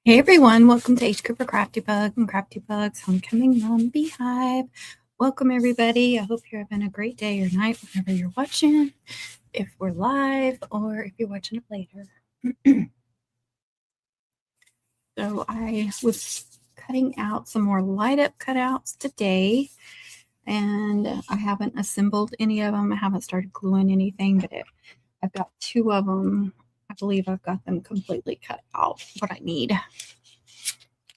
Hey everyone, welcome to H. Cooper Crafty Bug and Crafty Bug's Homecoming Mom Beehive. Welcome everybody. I hope you're having a great day or night whenever you're watching, if we're live or if you're watching it later. So I was cutting out some more light up cutouts today, and I haven't assembled any of them. I haven't started gluing anything, but I've got two of them. I believe I've got them completely cut out what I need.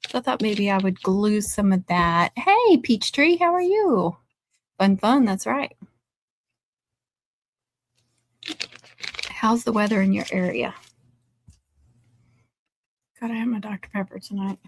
So I thought maybe I would glue some of that. Hey, Peachtree, how are you? Fun, that's right. How's the weather in your area? Gotta have my Dr. Pepper tonight.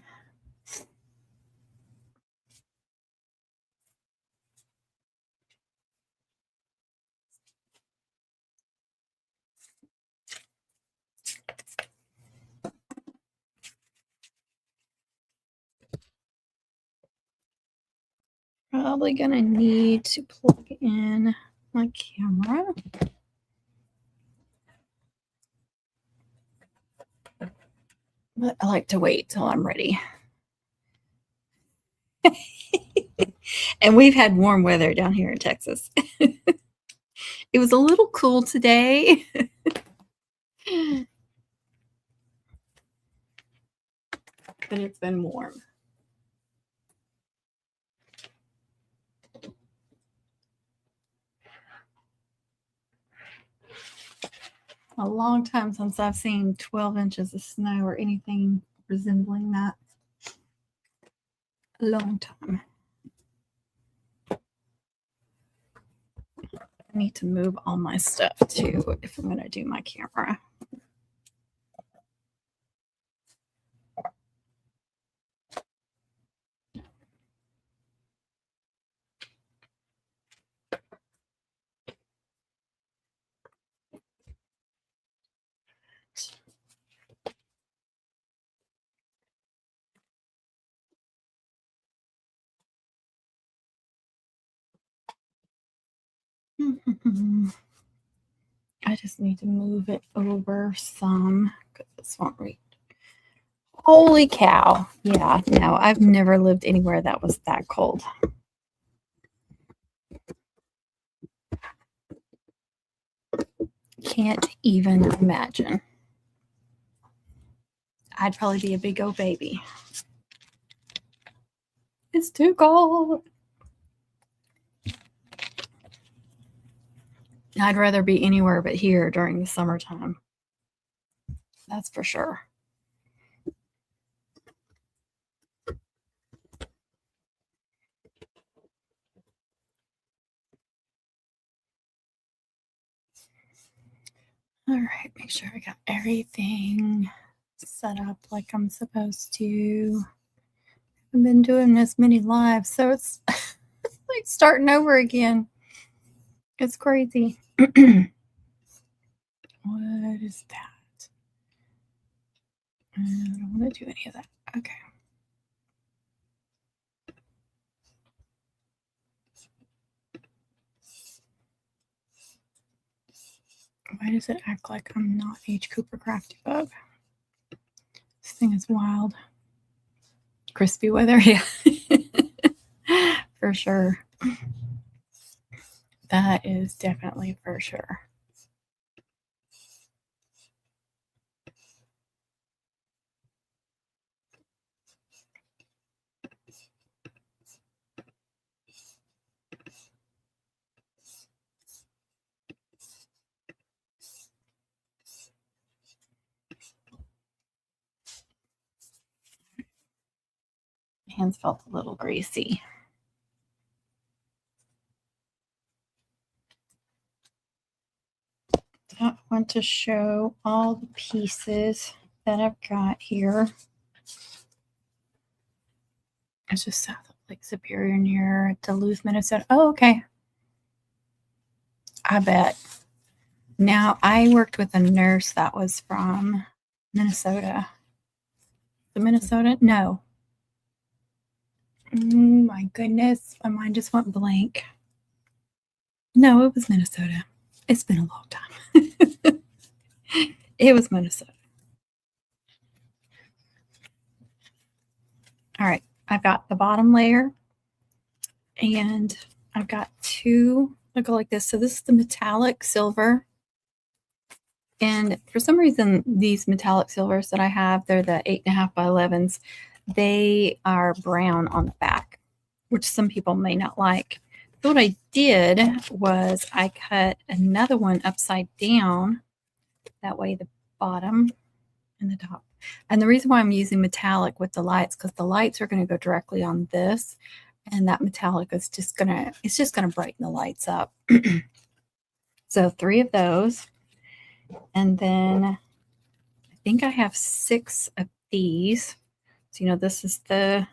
Probably gonna need to plug in my camera. But I like to wait till I'm ready. And we've had warm weather down here in Texas. It was a little cool today. But it's been warm. A long time since I've seen 12 inches of snow or anything resembling that. A long time. I need to move all my stuff too if I'm going to do my camera. I just need to move it over some because this won't read. Holy cow. Yeah, no, I've never lived anywhere that was that cold. Can't even imagine. I'd probably be a big old baby. It's too cold. I'd rather be anywhere but here during the summertime. That's for sure. All right, make sure I got everything set up like I'm supposed to. I've been doing this many lives, so it's like starting over again. It's crazy. What is that? I don't want to do any of that. Okay. Why does it act like I'm not H. Cooper Crafty Bug? This thing is wild. Crispy weather, yeah. For sure. That is definitely for sure. Hands felt a little greasy. I want to show all the pieces that I've got here. It's just south of Lake Superior near Duluth, Minnesota. Oh, okay. I bet. Now, I worked with a nurse that was from Minnesota. The Minnesota? No. My goodness. My mind just went blank. No, it was Minnesota. It's been a long time. It was Minnesota. All right, I've got the bottom layer and I've got two that go like this. So this is the metallic silver. And for some reason, these metallic silvers that I have, they're the 8.5 by 11s. They are brown on the back, which some people may not like. So what I did was I cut another one upside down. That way the bottom and the top. And the reason why I'm using metallic with the lights, because the lights are going to go directly on this. And that metallic is just gonna, it's just gonna brighten the lights up. So 3 of those. And then I think I have 6 of these. So, you know, this is the,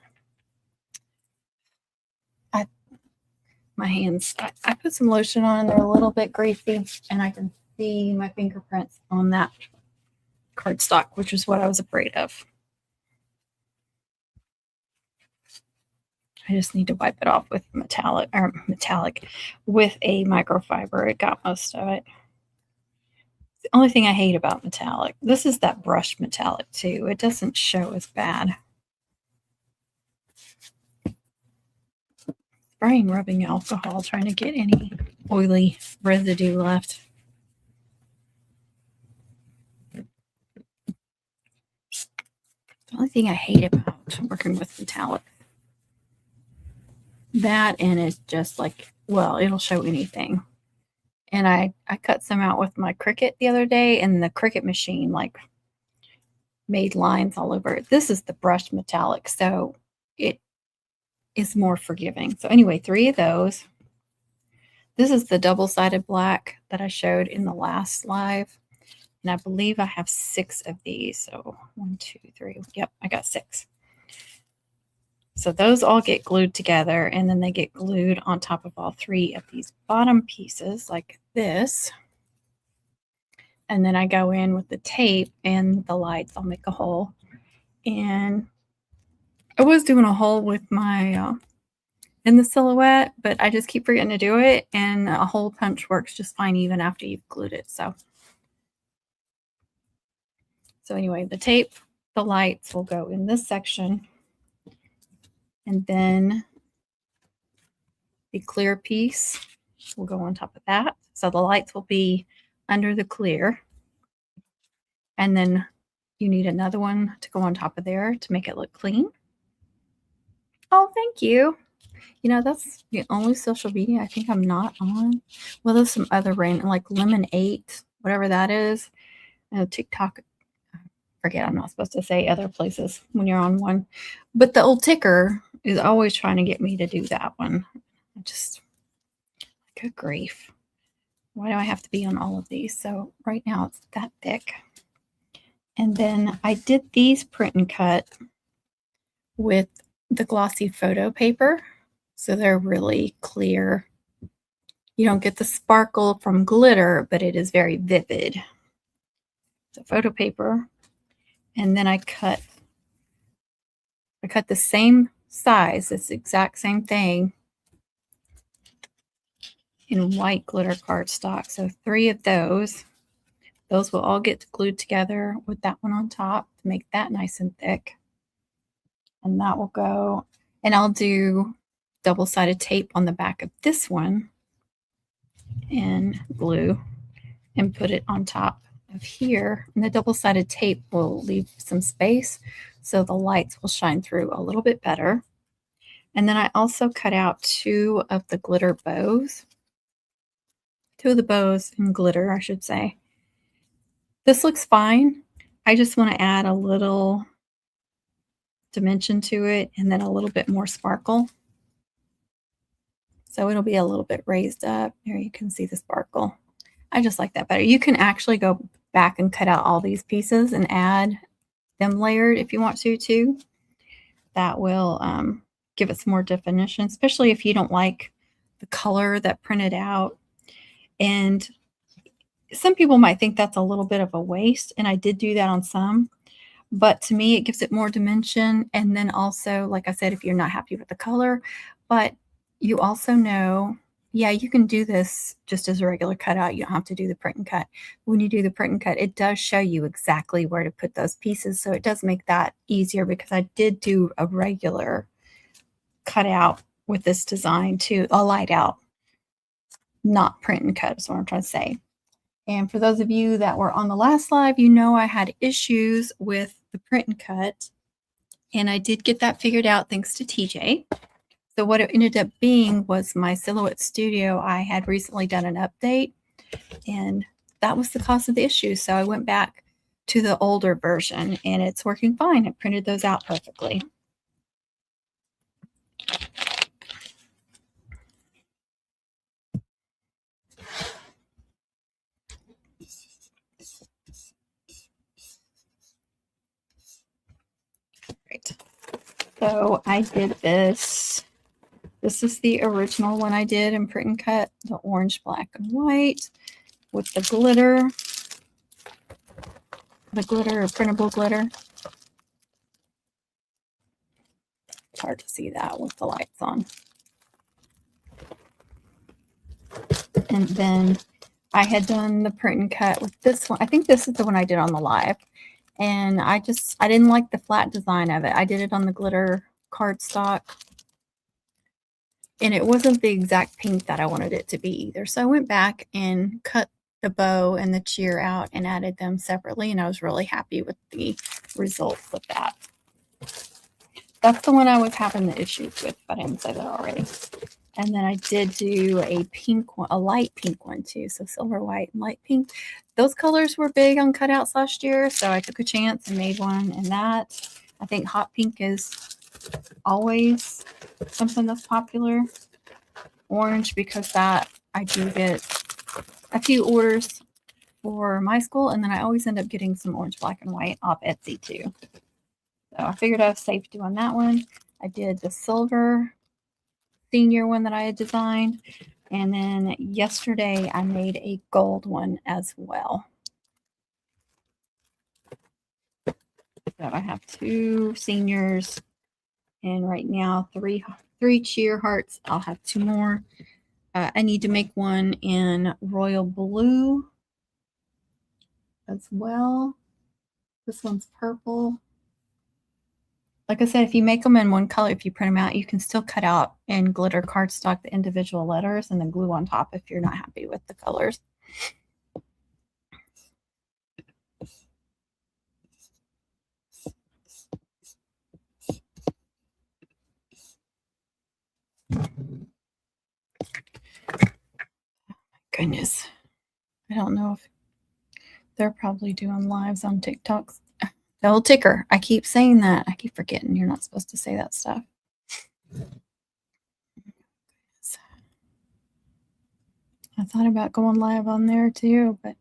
my hands, I put some lotion on, they're a little bit greasy, and I can see my fingerprints on that cardstock, which is what I was afraid of. I just need to wipe it off with metallic with a microfiber. It got most of it. The only thing I hate about metallic, this is that brushed metallic too. It doesn't show as bad. Spraying rubbing alcohol, trying to get any oily residue left. The only thing I hate about working with metallic, that and it's just like, well, it'll show anything. And I cut some out with my Cricut the other day, and the Cricut machine like made lines all over it. This is the brushed metallic, so it is more forgiving. So anyway, 3 of those. This is the double-sided black that I showed in the last live. And I believe I have 6 of these. So 1, 2, 3. Yep, I got 6. So those all get glued together, and then they get glued on top of all 3 of these bottom pieces like this. And then I go in with the tape and the lights. I'll make a hole. And I was doing a hole with my in the silhouette, but I just keep forgetting to do it, and a hole punch works just fine even after you've glued it. So anyway, the tape, the lights will go in this section. And then the clear piece will go on top of that. So the lights will be under the clear. And then you need another one to go on top of there to make it look clean. Oh, thank you. You know, that's the only social media I think I'm not on. Well, there's some other random, like Lemon 8, whatever that is. TikTok. Forget, I'm not supposed to say other places when you're on one. But the old ticker is always trying to get me to do that one. I just, good grief. Why do I have to be on all of these? So right now it's that thick. And then I did these print and cut with the glossy photo paper. So they're really clear. You don't get the sparkle from glitter, but it is very vivid. So photo paper. And then I cut the same size, this exact same thing, in white glitter cardstock. So 3 of those. Those will all get glued together with that one on top to make that nice and thick. And that will go, and I'll do double-sided tape on the back of this one and glue and put it on top of here. And the double-sided tape will leave some space so the lights will shine through a little bit better. And then I also cut out 2 of the glitter bows. 2 of the bows in glitter, I should say. This looks fine. I just want to add a little dimension to it and then a little bit more sparkle. So it'll be a little bit raised up. There you can see the sparkle. I just like that better. You can actually go back and cut out all these pieces and add them layered if you want to too. That will give it some more definition, especially if you don't like the color that printed out. And some people might think that's a little bit of a waste, and I did do that on some, but to me it gives it more dimension. And then also, like I said, if you're not happy with the color, but you also know yeah, you can do this just as a regular cutout. You don't have to do the print and cut. When you do the print and cut, it does show you exactly where to put those pieces. So it does make that easier, because I did do a regular cutout with this design too, a light out, not print and cut is what I'm trying to say. And for those of you that were on the last live, you know I had issues with the print and cut, and I did get that figured out thanks to TJ. So what it ended up being was my Silhouette Studio. I had recently done an update, and that was the cause of the issue. So I went back to the older version, and it's working fine. It printed those out perfectly. Great. So I did this. This is the original one I did in print and cut, the orange, black, and white with the glitter, printable glitter. It's hard to see that with the lights on. And then I had done the print and cut with this one. I think this is the one I did on the live. And I didn't like the flat design of it. I did it on the glitter cardstock, and it wasn't the exact pink that I wanted it to be either. So I went back and cut the bow and the cheer out and added them separately, and I was really happy with the results of that. That's the one I was having the issues with, but I didn't say that already. And then I did do a pink one, a light pink one too. So silver, white, and light pink. Those colors were big on cutouts last year, so I took a chance and made one in that. I think hot pink is always something that's popular. Orange, because that I do get a few orders for my school, and then I always end up getting some orange, black, and white off Etsy too. So I figured I was safe doing that one. I did the silver senior one that I had designed, and then yesterday I made a gold one as well. So I have 2 seniors, and right now three cheer hearts. I'll have 2 more. I need to make one in royal blue as well. This one's purple. Like I said, if you make them in one color, if you print them out, you can still cut out in glitter cardstock the individual letters and then glue on top if you're not happy with the colors. Goodness. I don't know if they're probably doing lives on TikToks. The old ticker. I keep saying that. I keep forgetting you're not supposed to say that stuff. I thought about going live on there too, but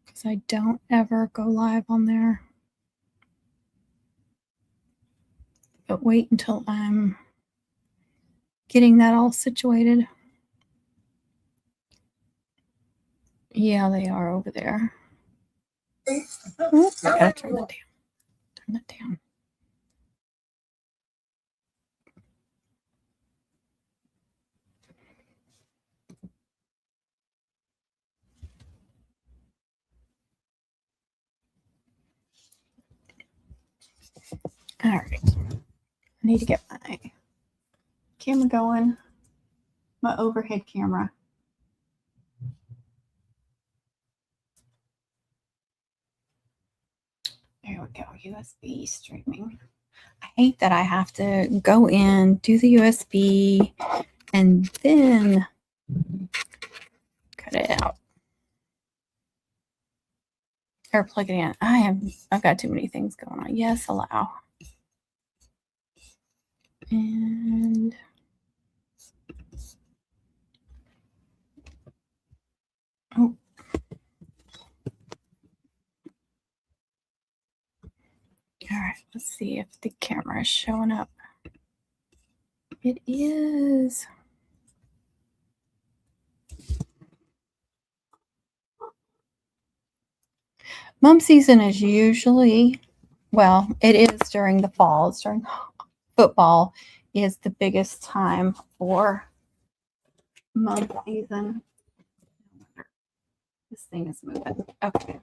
because I don't ever go live on there. But wait until I'm getting that all situated. Yeah, they are over there. Oops, I gotta turn that down. Turn that down. All right. I need to get my camera going. My overhead camera. There we go. USB streaming. I hate that I have to go in, do the USB, and then cut it out. Or plug it in. I've got too many things going on. Yes, allow. And oh. All right, let's see if the camera is showing up. It is. Mum season is usually, well, it is during the fall. It's during football is the biggest time for month season. This thing is moving. Okay.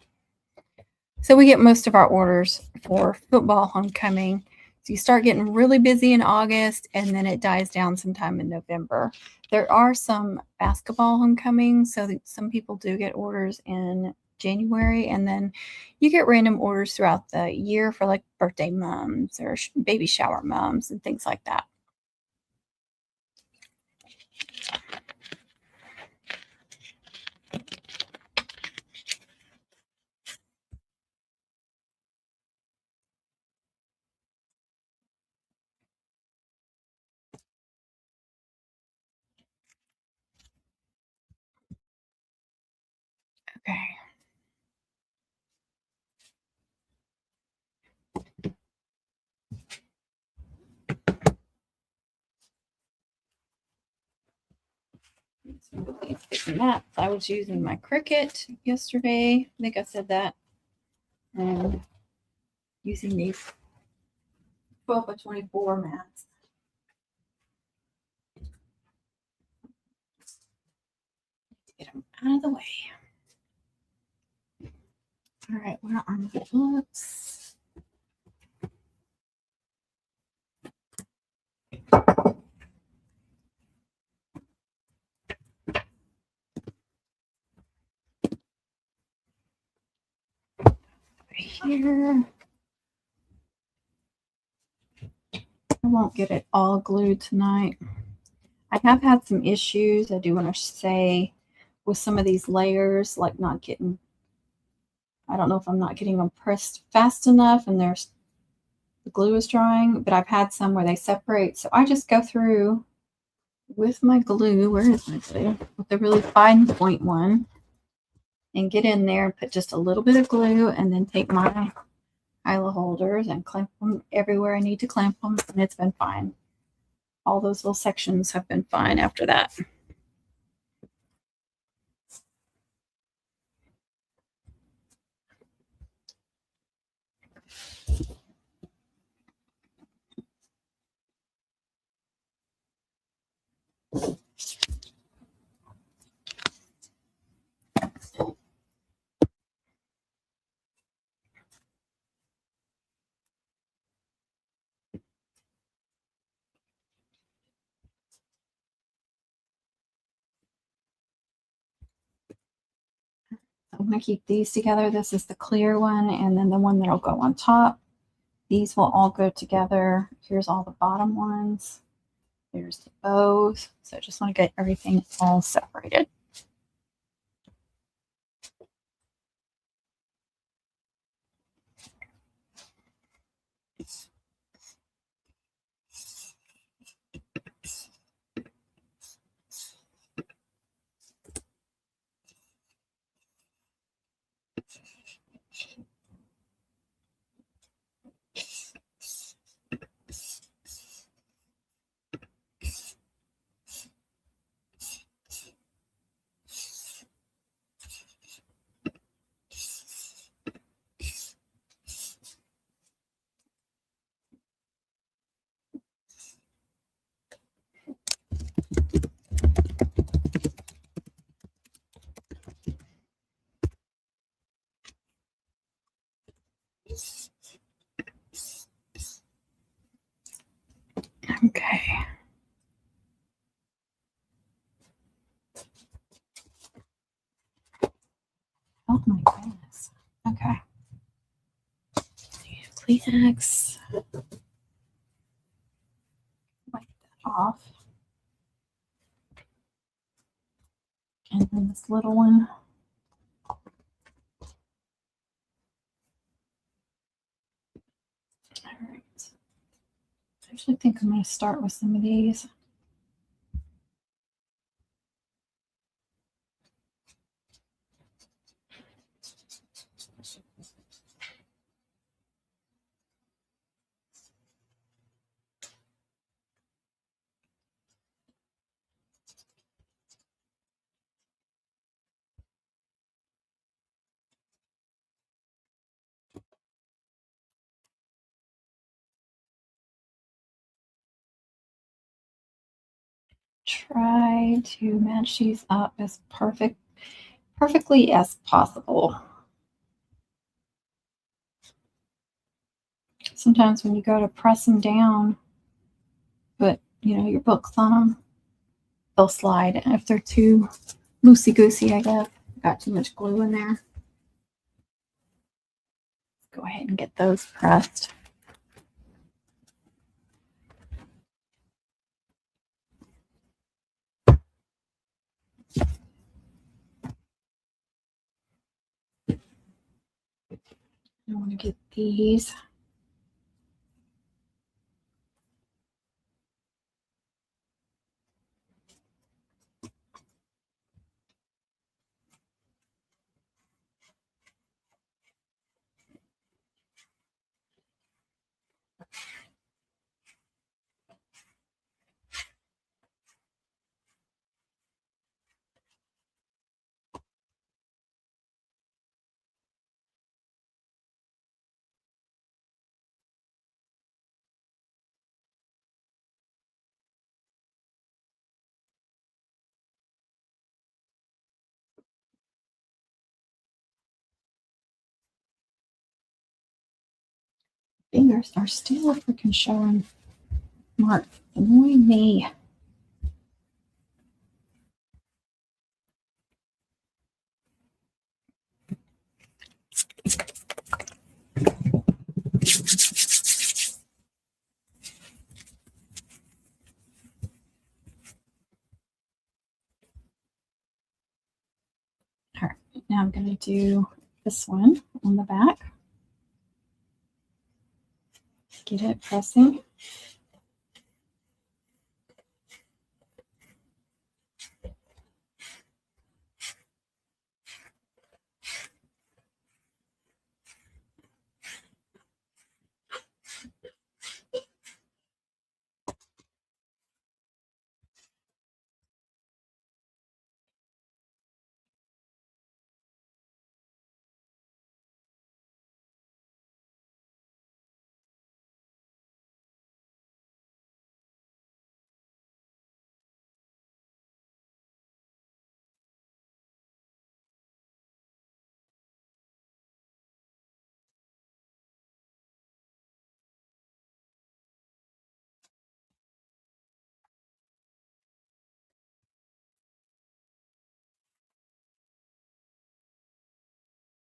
So we get most of our orders for football homecoming. So you start getting really busy in August and then it dies down sometime in November. There are some basketball homecomings, so that some people do get orders in January, and then you get random orders throughout the year for like birthday mums or baby shower mums and things like that. Okay. Maps. I was using my Cricut yesterday. I think I said that. And using these 12 by 24 mats. Get them out of the way. All right, where are my books? Here. I won't get it all glued tonight. I have had some issues, I do want to say, with some of these layers, like not getting, I don't know if I'm not getting them pressed fast enough and there's the glue is drying, but I've had some where they separate. So I just go through with my glue. Where is my glue? With the really fine point one, and get in there and put just a little bit of glue, and then take my Isla holders and clamp them everywhere I need to clamp them, and it's been fine. All those little sections have been fine after that. I'm going to keep these together. This is the clear one, and then the one that'll go on top. These will all go together. Here's all the bottom ones. There's the bows. So I just want to get everything all separated. Okay. Oh my goodness. Okay. Kleenex. Wipe that off. And then this little one. All right. I actually think I'm going to start with some of these. try to match these up as perfectly as possible. Sometimes when you go to press them down, put your books on them, they'll slide if they're too loosey goosey. I guess got too much glue in there. Go ahead and get those pressed. I want to get these. Fingers are still freaking showing marks. Annoying me. All right, now I'm going to do this one on the back. Get it pressing.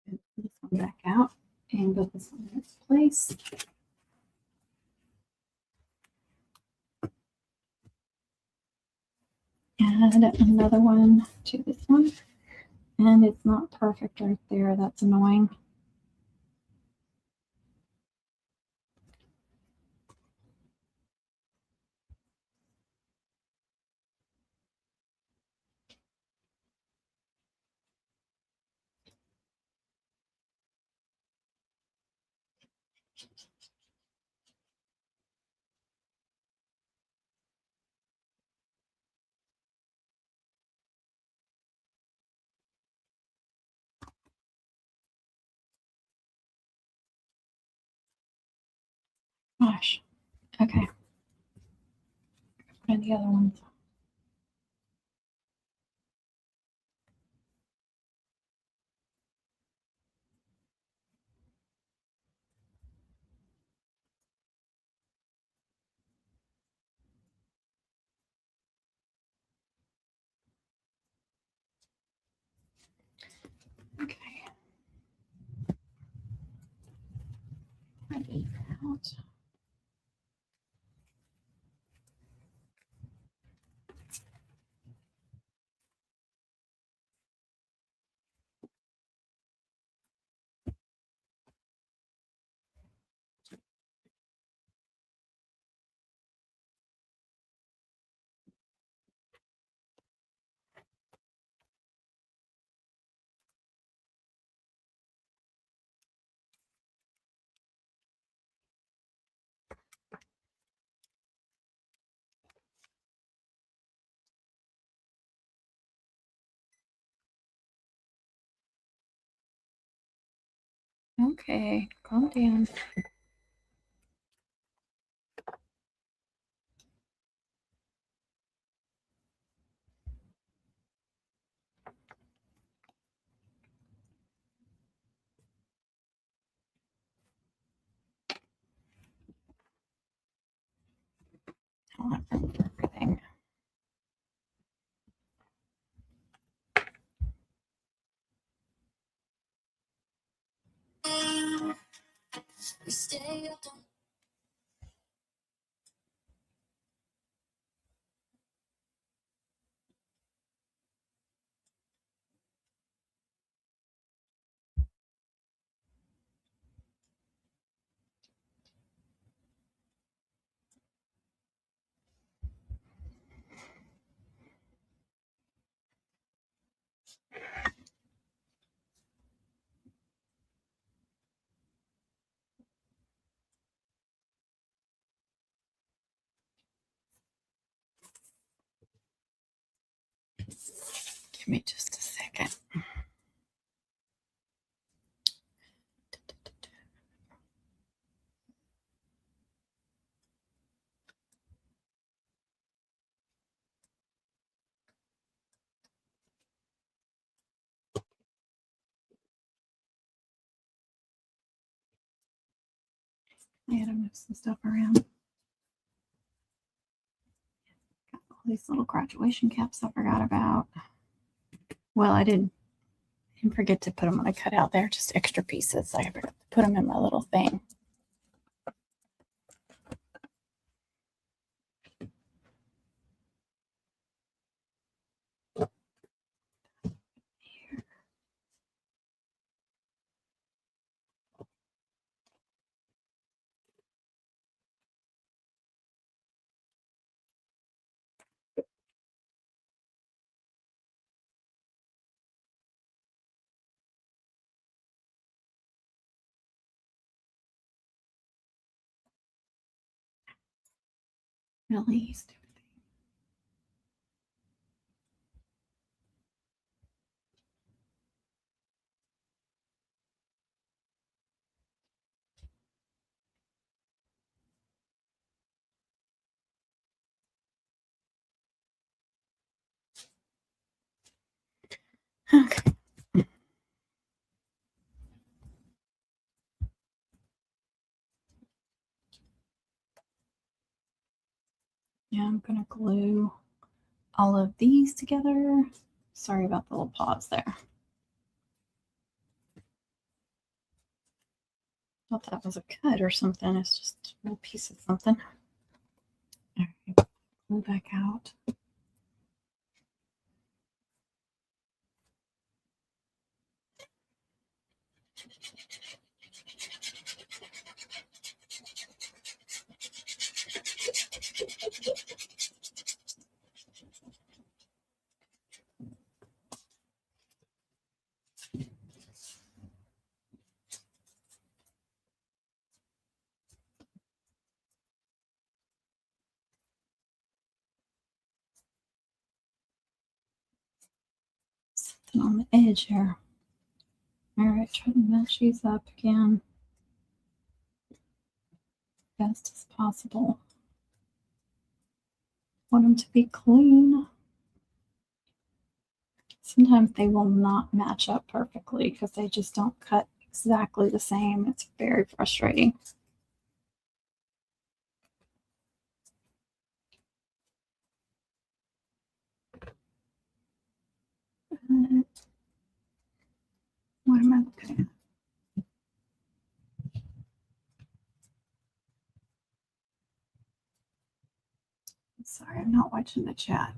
Put this one back out and put this one in its place. Add another one to this one. And it's not perfect right there. That's annoying. Gosh. Okay. Put in the other ones. Okay. Out. Okay, calm down. want room for everything. We stay up on Give me just a second. I had to move some stuff around. Got all these little graduation caps I forgot about. Well, I didn't forget to put them when I cut out there, just extra pieces. I forgot to put them in my little thing. Really stupid. Okay. Yeah, I'm going to glue all of these together. Sorry about the little pause there. Thought that was a cut or something. It's just a little piece of something. All right, glue back out. Something on the edge here. All right, try to match these up again best as possible. Want them to be clean. Sometimes they will not match up perfectly because they just don't cut exactly the same. It's very frustrating. What am I looking at? Sorry, I'm not watching the chat.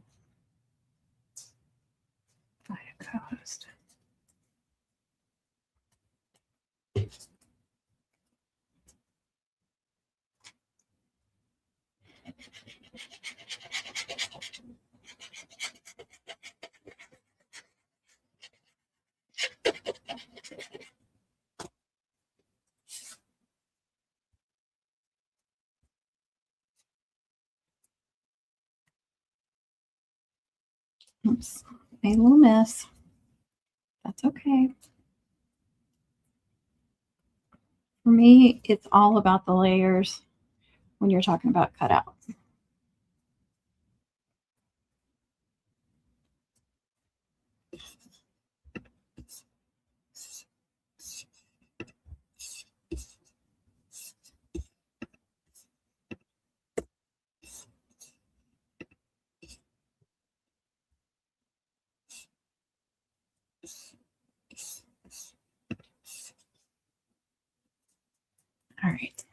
By a co-host. Oops, made a little mess. That's okay. For me, it's all about the layers when you're talking about cutouts. right.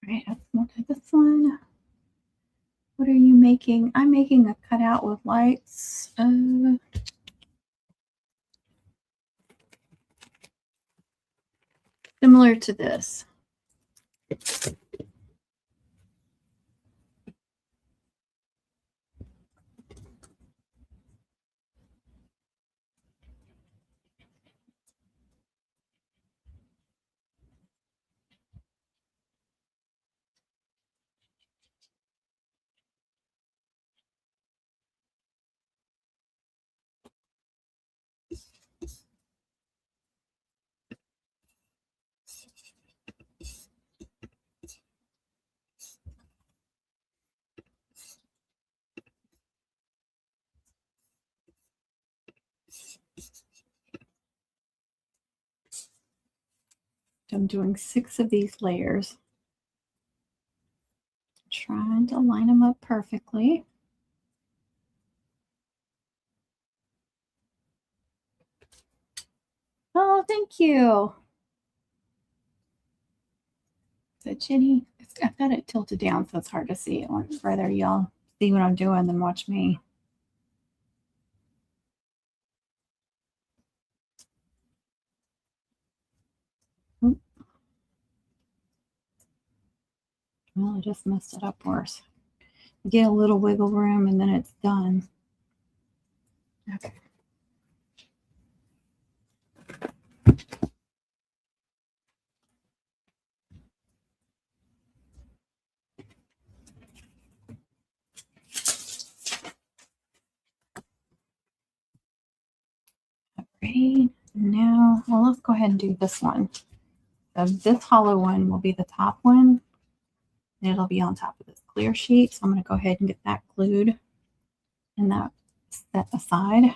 All right, we'll do this one. What are you making? I'm making a cutout with lights. Similar to this. I'm doing 6 of these layers. Trying to line them up perfectly. Oh, thank you. So Jenny, I've got it tilted down so it's hard to see. I'd rather y'all see what I'm doing than watch me. Oop. Well, I just messed it up worse. Get a little wiggle room and then it's done. Okay. Ready? Now, well, let's go ahead and do this one. So this hollow one will be the top one. And it'll be on top of this clear sheet. So I'm going to go ahead and get that glued and that set aside.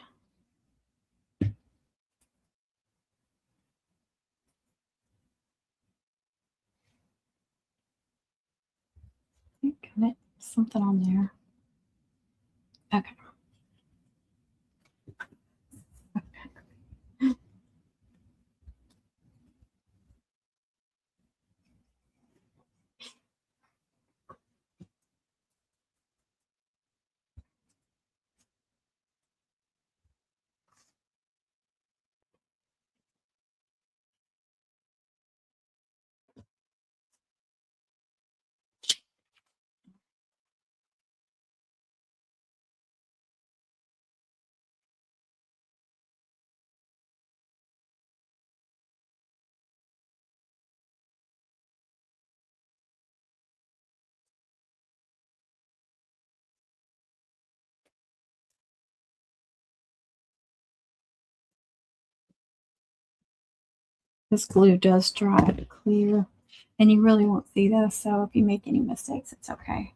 Got it. Something on there. Okay. This glue does dry clear, and you really won't see this. So if you make any mistakes, it's okay.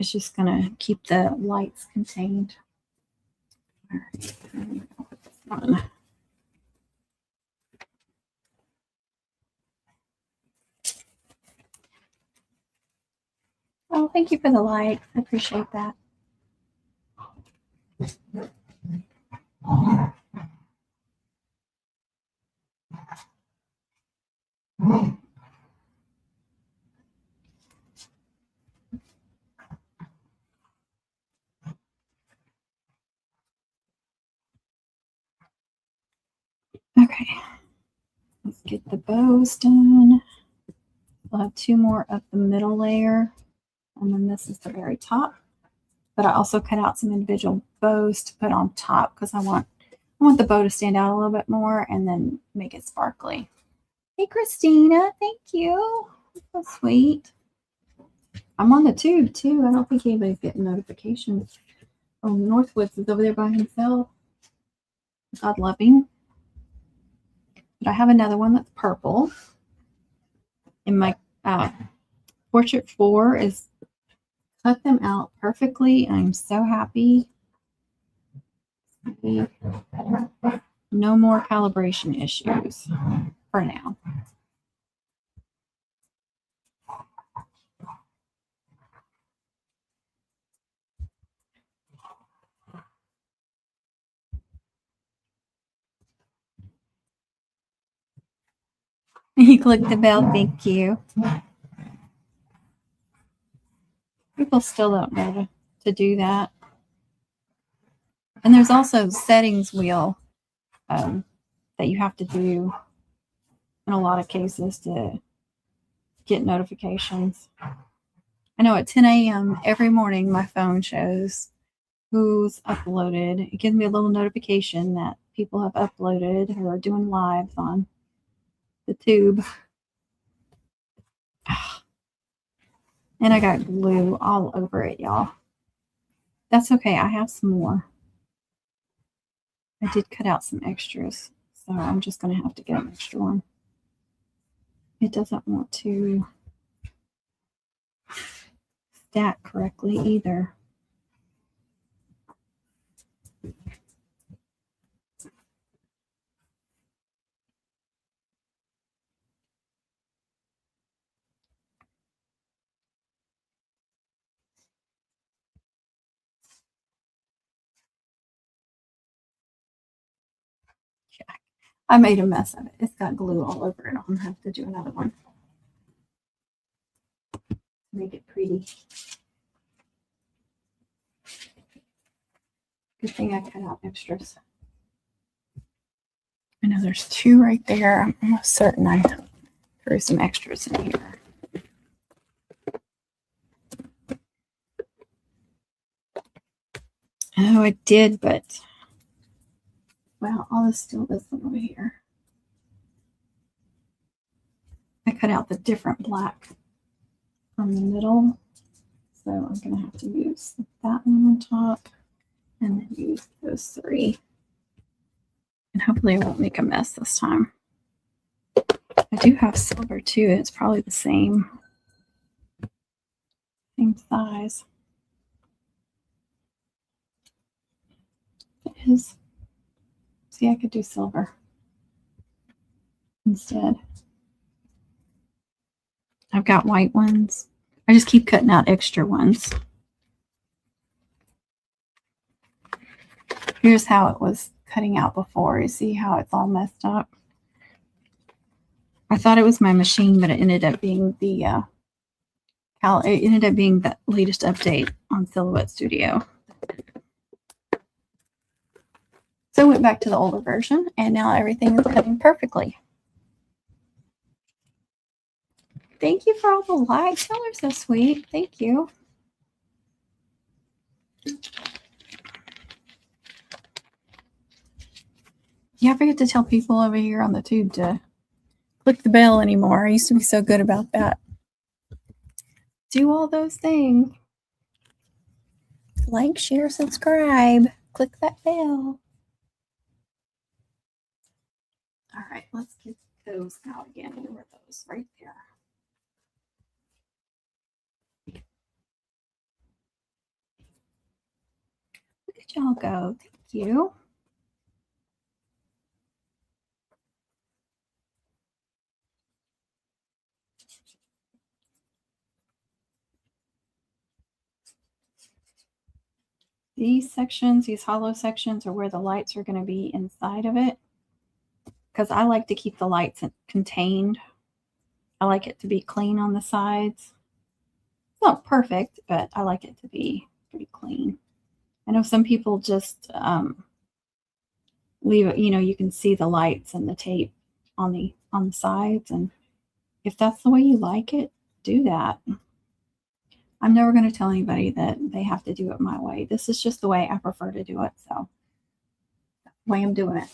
It's just going to keep the lights contained. All right, there we go with this one. Oh, thank you for the light. I appreciate that. Okay, let's get the bows done. We'll have 2 more of the middle layer, and then this is the very top. But I also cut out some individual bows to put on top because I want the bow to stand out a little bit more and then make it sparkly. Hey, Christina. Thank you. That's so sweet. I'm on the tube, too. I don't think anybody's getting notifications. Oh, Northwoods is over there by himself. God love him. But I have another one that's purple. And my portrait 4 is cut them out perfectly. I'm so happy. No more calibration issues for now. You click the bell. Thank you. People still don't know to do that. And there's also settings wheel that you have to do in a lot of cases to get notifications. I know at 10 a.m. every morning my phone shows who's uploaded. It gives me a little notification that people have uploaded or are doing lives on the tube. And I got glue all over it, y'all. That's okay. I have some more. I did cut out some extras, so I'm just going to have to get an extra one. It doesn't want to stack correctly either. I made a mess of it. It's got glue all over it. I'm going to have to do another one. Make it pretty. Good thing I cut out extras. I know there's 2 right there. I'm almost certain I threw some extras in here. Oh, I did, but well, all this still isn't over here. I cut out the different black from the middle, so I'm going to have to use that one on top and then use those 3. And hopefully I won't make a mess this time. I do have silver too. It's probably the same size. It is. See, I could do silver instead. I've got white ones. I just keep cutting out extra ones. Here's how it was cutting out before. You see how it's all messed up? I thought it was my machine, but it ended up being the latest update on Silhouette Studio. So I went back to the older version, and now everything is cutting perfectly. Thank you for all the likes. Y'all are so sweet. Thank you. Yeah, I forget to tell people over here on the tube to click the bell anymore. I used to be so good about that. Do all those things. Like, share, subscribe. Click that bell. All right, let's get those out again. Where were those? Right there. Look at y'all go. Thank you. These sections, these hollow sections, are where the lights are going to be inside of it. Because I like to keep the lights contained. I like it to be clean on the sides. It's not perfect, but I like it to be pretty clean. I know some people just leave it, you can see the lights and the tape on the sides, and if that's the way you like it, do that. I'm never going to tell anybody that they have to do it my way. This is just the way I prefer to do it, so that's the way I'm doing it.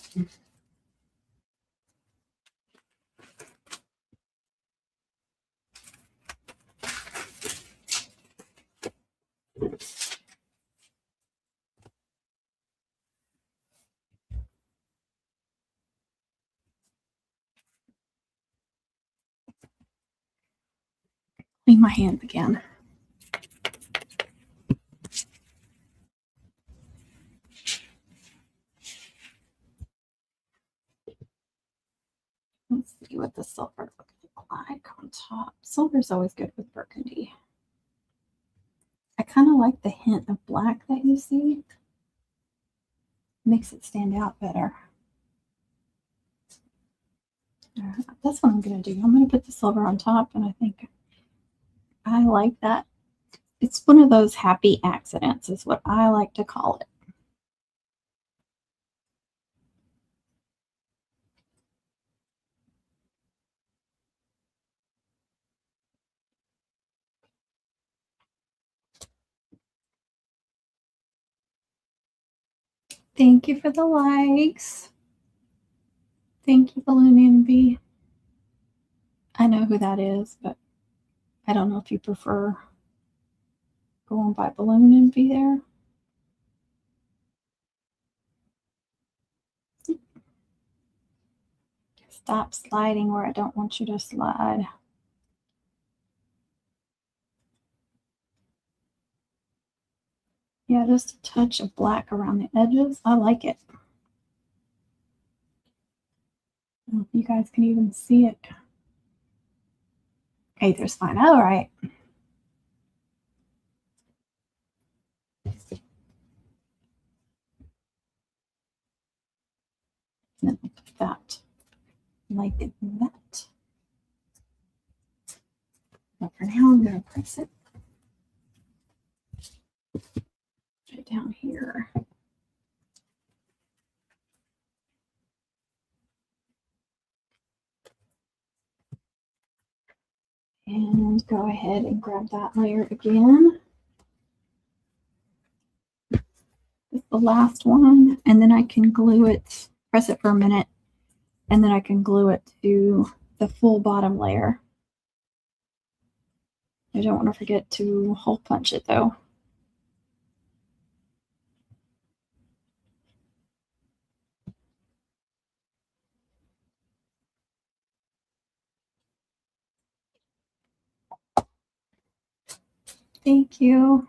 Clean my hands again. Let's see what the silver looks like on top. Silver's always good with burgundy. I kind of like the hint of black that you see. Makes it stand out better. That's what I'm going to do. I'm going to put the silver on top, and I think I like that. It's one of those happy accidents is what I like to call it. Thank you for the likes. Thank you, Balloon Envy. I know who that is, but I don't know if you prefer going by Balloon Envy there. Stop sliding where I don't want you to slide. Yeah, just a touch of black around the edges. I like it. I don't know if you guys can even see it. Okay, there's fine. All right. Then I'll put that like that. But for now, I'm going to press it right down here. And go ahead and grab that layer again. This is the last one, and then I can glue it, press it for a minute, and then I can glue it to the full bottom layer. I don't want to forget to hole punch it though. Thank you.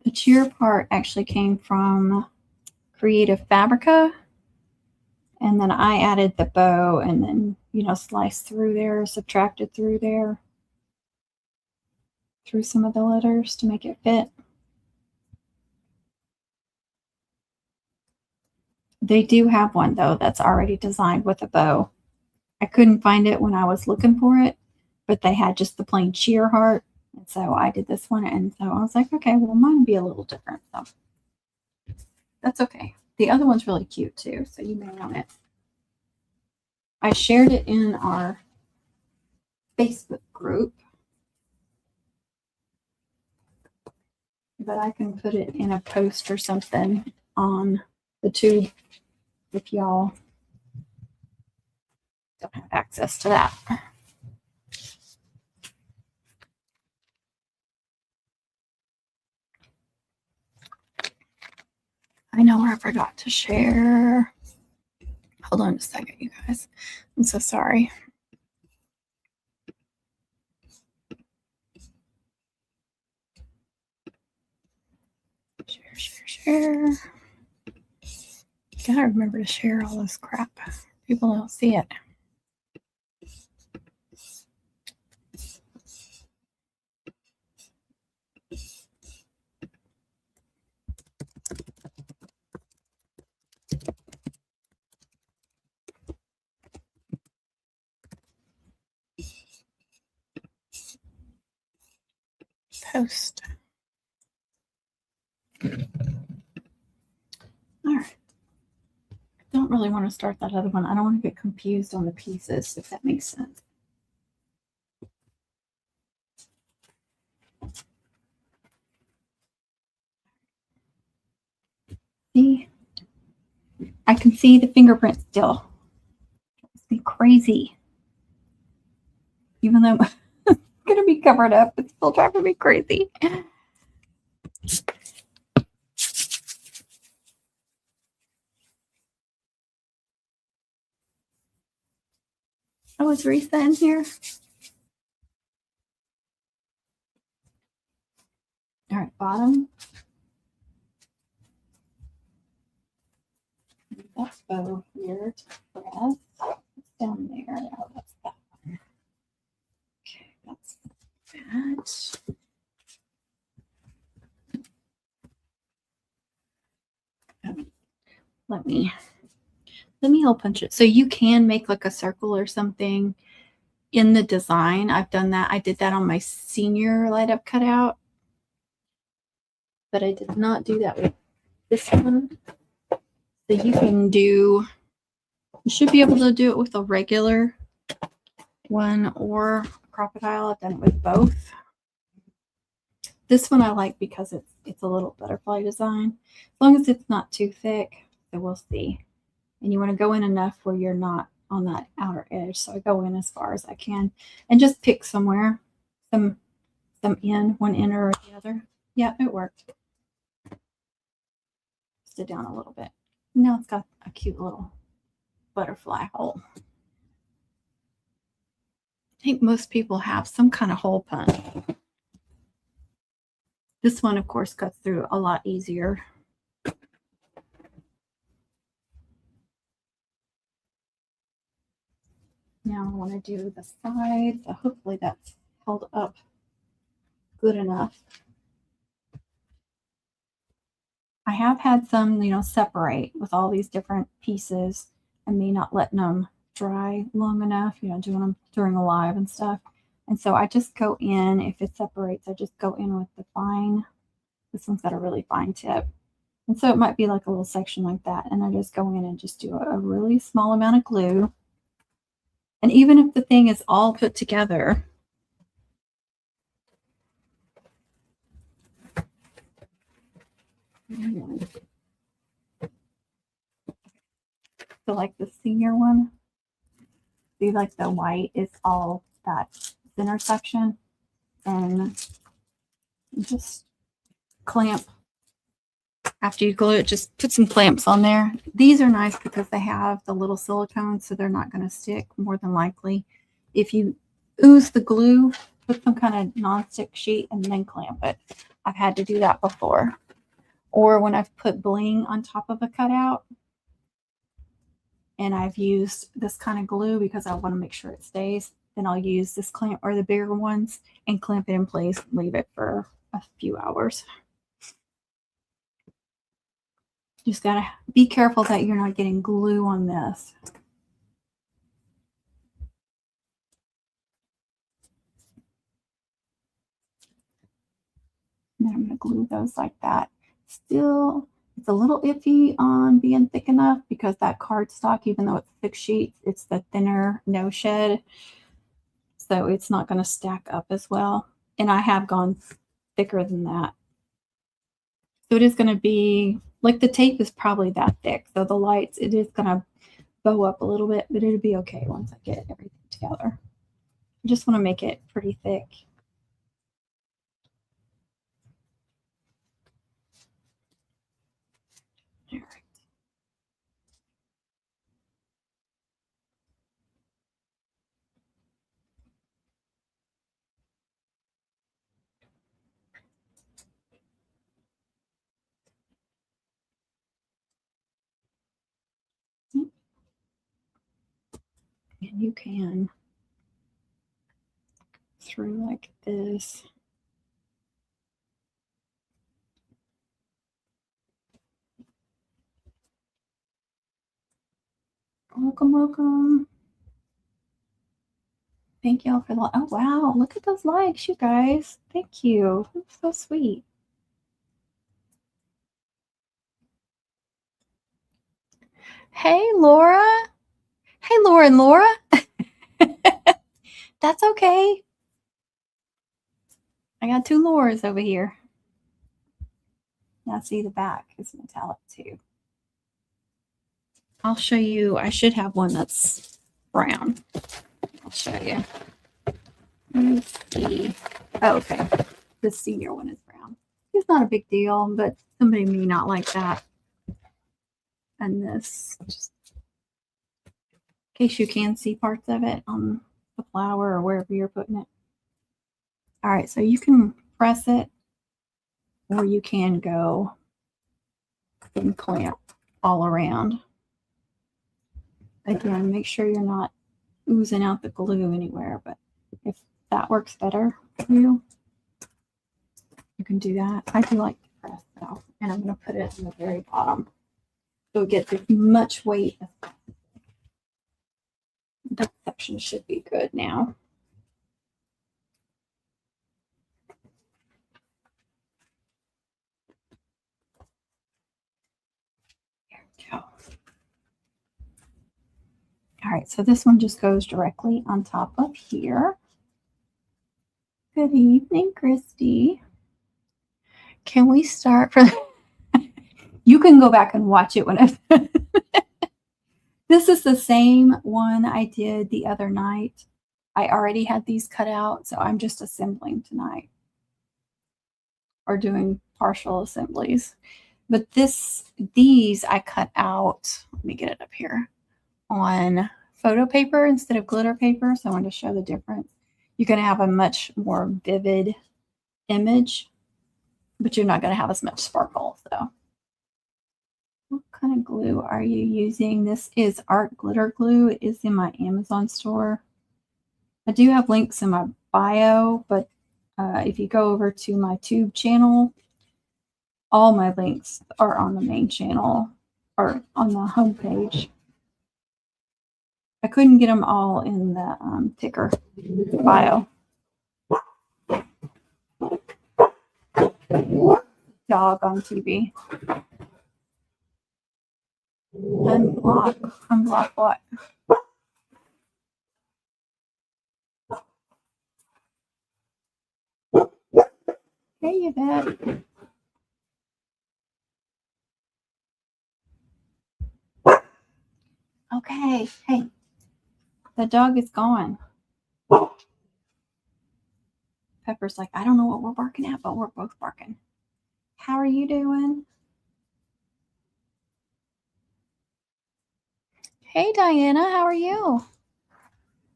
The cheer part actually came from Creative Fabrica. And then I added the bow and then, you know, sliced through there, subtracted through there, through some of the letters to make it fit. They do have one though that's already designed with a bow. I couldn't find it when I was looking for it, but they had just the plain cheer heart. And so I did this one. And so I was like, okay, well, mine would be a little different. So that's okay. The other one's really cute too. So you may want it. I shared it in our Facebook group, but I can put it in a post or something on the tube if y'all don't have access to that. I know where I forgot to share. Hold on a second, you guys. I'm so sorry. Share. Gotta remember to share all this crap. People don't see it. Post. All right. Don't really want to start that other one. I don't want to get confused on the pieces, if that makes sense. See? I can see the fingerprint still. It's be crazy. Even though it's going to be covered up, it's still driving me crazy. Oh, is Risa in here? All right, bottom. That's bow here to press. It's down there. Oh, that's that one. Okay, that's that. Let me hole punch it. So you can make like a circle or something in the design. I've done that. I did that on my senior light up cutout, but I did not do that with this one. So you can do, you should be able to do it with a regular one or crocodile. I've done it with both. This one I like because it's a little butterfly design, as long as it's not too thick. So we'll see. And you want to go in enough where you're not on that outer edge. So I go in as far as I can and just pick somewhere, some in, one inner or the other. Yeah, it worked. Sit down a little bit. Now it's got a cute little butterfly hole. I think most people have some kind of hole punch. This one, of course, cuts through a lot easier. Now I want to do the side. So hopefully that's held up good enough. I have had some, separate with all these different pieces and me not letting them dry long enough, doing them during a live and stuff. And so I just go in, if it separates, I just go in with the fine. This one's got a really fine tip. And so it might be like a little section like that. And I just go in and just do a really small amount of glue. And even if the thing is all put together, so like the senior one, see like the white is all that center section, and just clamp after you glue it. Just put some clamps on there. These are nice because they have the little silicone, so they're not going to stick more than likely. If you ooze the glue, put some kind of non-stick sheet and then clamp it. I've had to do that before. Or when I've put bling on top of a cutout and I've used this kind of glue because I want to make sure it stays, then I'll use this clamp or the bigger ones and clamp it in place and leave it for a few hours. You just gotta be careful that you're not getting glue on this. And then I'm gonna glue those like that. Still, it's a little iffy on being thick enough because that cardstock, even though it's 6 sheets, it's the thinner no shed. So it's not going to stack up as well. And I have gone thicker than that. So it is going to be, like the tape is probably that thick. So the lights, it is going to bow up a little bit, but it'll be okay once I get everything together. I just want to make it pretty thick. All right. And you can through like this. Welcome, welcome. Thank y'all for the, oh wow, look at those likes, you guys. Thank you. That's so sweet. Hey, Laura. Hey, Laura and Laura. That's okay. I got 2 Lauras over here. Now see the back is metallic too. I'll show you. I should have one that's brown. I'll show you. Let me see. Oh, okay. The senior one is brown. It's not a big deal, but somebody may not like that. And this, just case you can see parts of it on the flower or wherever you're putting it. All right, so you can press it, or you can go and clamp all around. Again, make sure you're not oozing out the glue anywhere, but if that works better for you, you can do that. I do like to press though, and I'm going to put it in the very bottom so it gets as much weight as possible. That section should be good now. There we go. All right, so this one just goes directly on top of here. Good evening, Christy. Can we start for you can go back and watch it whenever. This is the same one I did the other night. I already had these cut out, so I'm just assembling tonight or doing partial assemblies. But these I cut out. Let me get it up here on photo paper instead of glitter paper. So I wanted to show the difference. You're going to have a much more vivid image, but you're not going to have as much sparkle. So what kind of glue are you using? This is art glitter glue. It is in my Amazon store. I do have links in my bio, but if you go over to my tube channel, all my links are on the main channel or on the homepage. I couldn't get them all in the ticker bio. Dog on TV. Unblock what? Hey, Yvette. Okay, hey, the dog is gone. Pepper's like, I don't know what we're barking at, but we're both barking. How are you doing? Hey, Diana, how are you?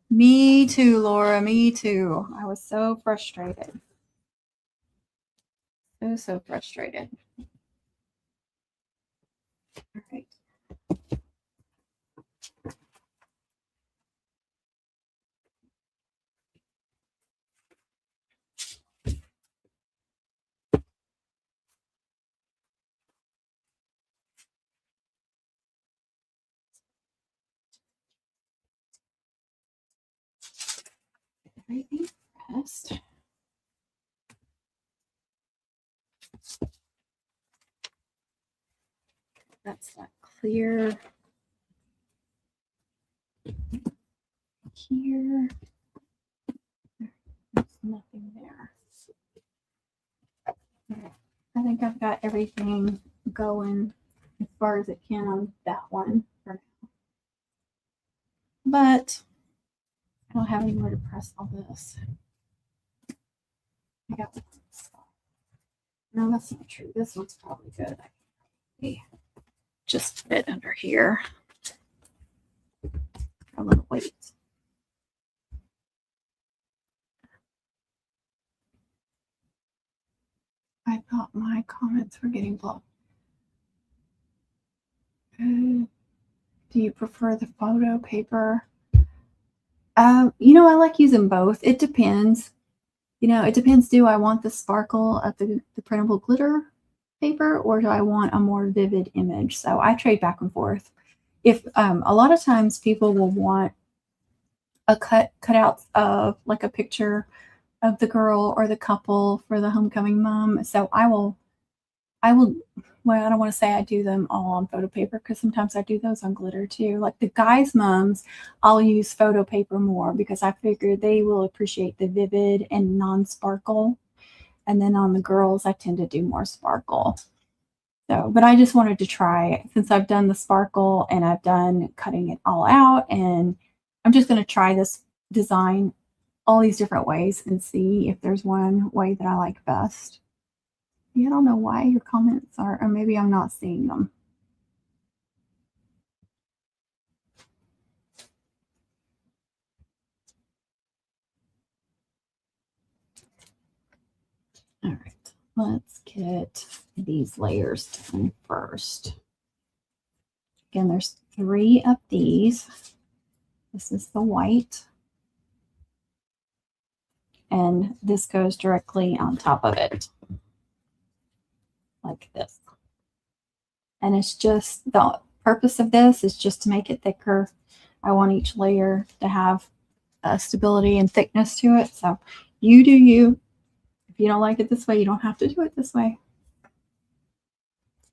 Me too, Laura, me too. I was so frustrated. So frustrated. All right. Everything pressed. That's that clear here. There's nothing there. Okay. I think I've got everything going as far as it can on that one for now. But I don't have anywhere to press all this. I got one. No, that's not true. This one's probably good. I just fit under here. A little weight. I thought my comments were getting blocked. Do you prefer the photo paper? I like using both. It depends. It depends. Do I want the sparkle of the printable glitter paper, or do I want a more vivid image? So I trade back and forth. If a lot of times people will want a cutouts of like a picture of the girl or the couple for the homecoming mom. So I will, well, I don't want to say I do them all on photo paper because sometimes I do those on glitter too. Like the guys' mums, I'll use photo paper more because I figure they will appreciate the vivid and non-sparkle. And then on the girls, I tend to do more sparkle. So, but I just wanted to try since I've done the sparkle and I've done cutting it all out, and I'm just going to try this design all these different ways and see if there's one way that I like best. Yeah, I don't know why your comments are, or maybe I'm not seeing them. All right, let's get these layers done first. Again, there's 3 of these. This is the white. And this goes directly on top of it. Like this. And it's just, the purpose of this is just to make it thicker. I want each layer to have stability and thickness to it. So you do you. If you don't like it this way, you don't have to do it this way.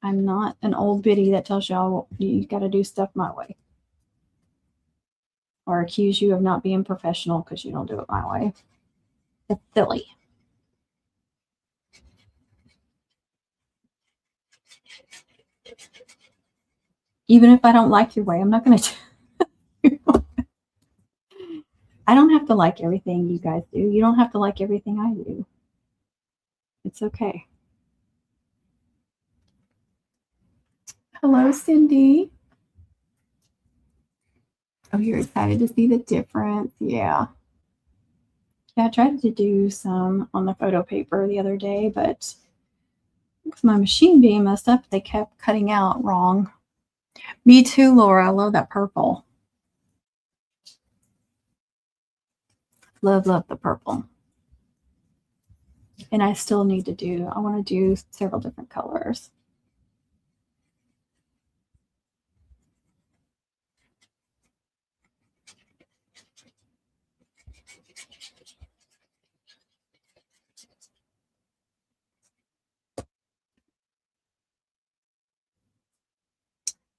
I'm not an old biddy that tells y'all you got to do stuff my way. Or accuse you of not being professional because you don't do it my way. It's silly. Even if I don't like your way, I'm not going to. I don't have to like everything you guys do. You don't have to like everything I do. It's okay. Hello, Cindy. Oh, you're excited to see the difference. Yeah. Yeah, I tried to do some on the photo paper the other day, but with my machine being messed up, they kept cutting out wrong. Me too, Laura. I love that purple. Love, love the purple. And I still need to do, I want to do several different colors.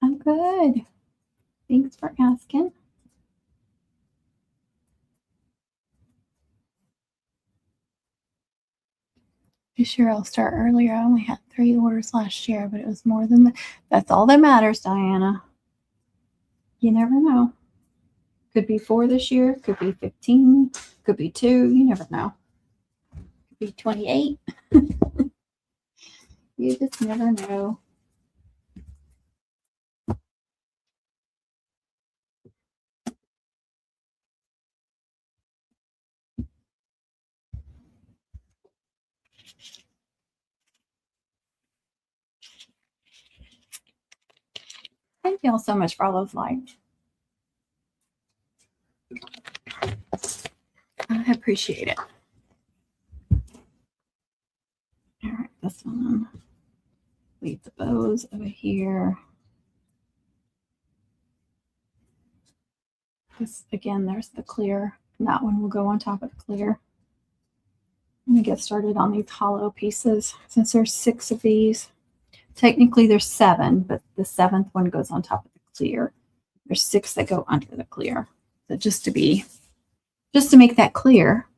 I'm good. Thanks for asking. This year I'll start earlier. I only had 3 orders last year, but it was more than that. That's all that matters, Diana. You never know. Could be 4 this year, could be 15, could be 2. You never know. Could be 28. You just never know. Thank y'all so much for all those likes. I appreciate it. All right, this one. Leave the bows over here. This, again, there's the clear. And that one will go on top of the clear. I'm going to get started on these hollow pieces since there's 6 of these. Technically there's 7, but the 7th one goes on top of the clear. There's 6 that go under the clear. So just to make that clear.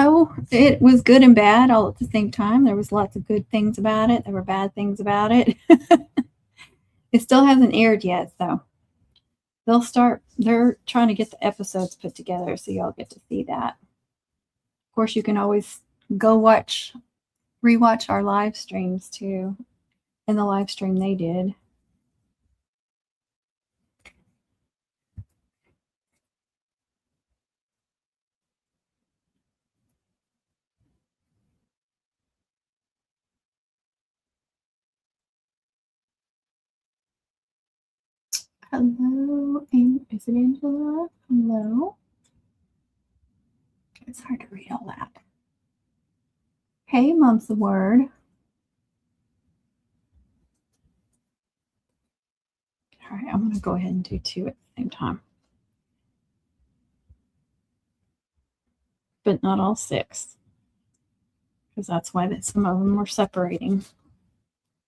Oh, it was good and bad all at the same time. There was lots of good things about it. There were bad things about it. It still hasn't aired yet, so they're trying to get the episodes put together so y'all get to see that. Of course, you can always go rewatch our live streams too. In the live stream they did. Hello, is it Angela? Hello. It's hard to read all that. Hey, Mom's the word. All right, I'm going to go ahead and do 2 at the same time. But not all 6. Because that's why some of them were separating.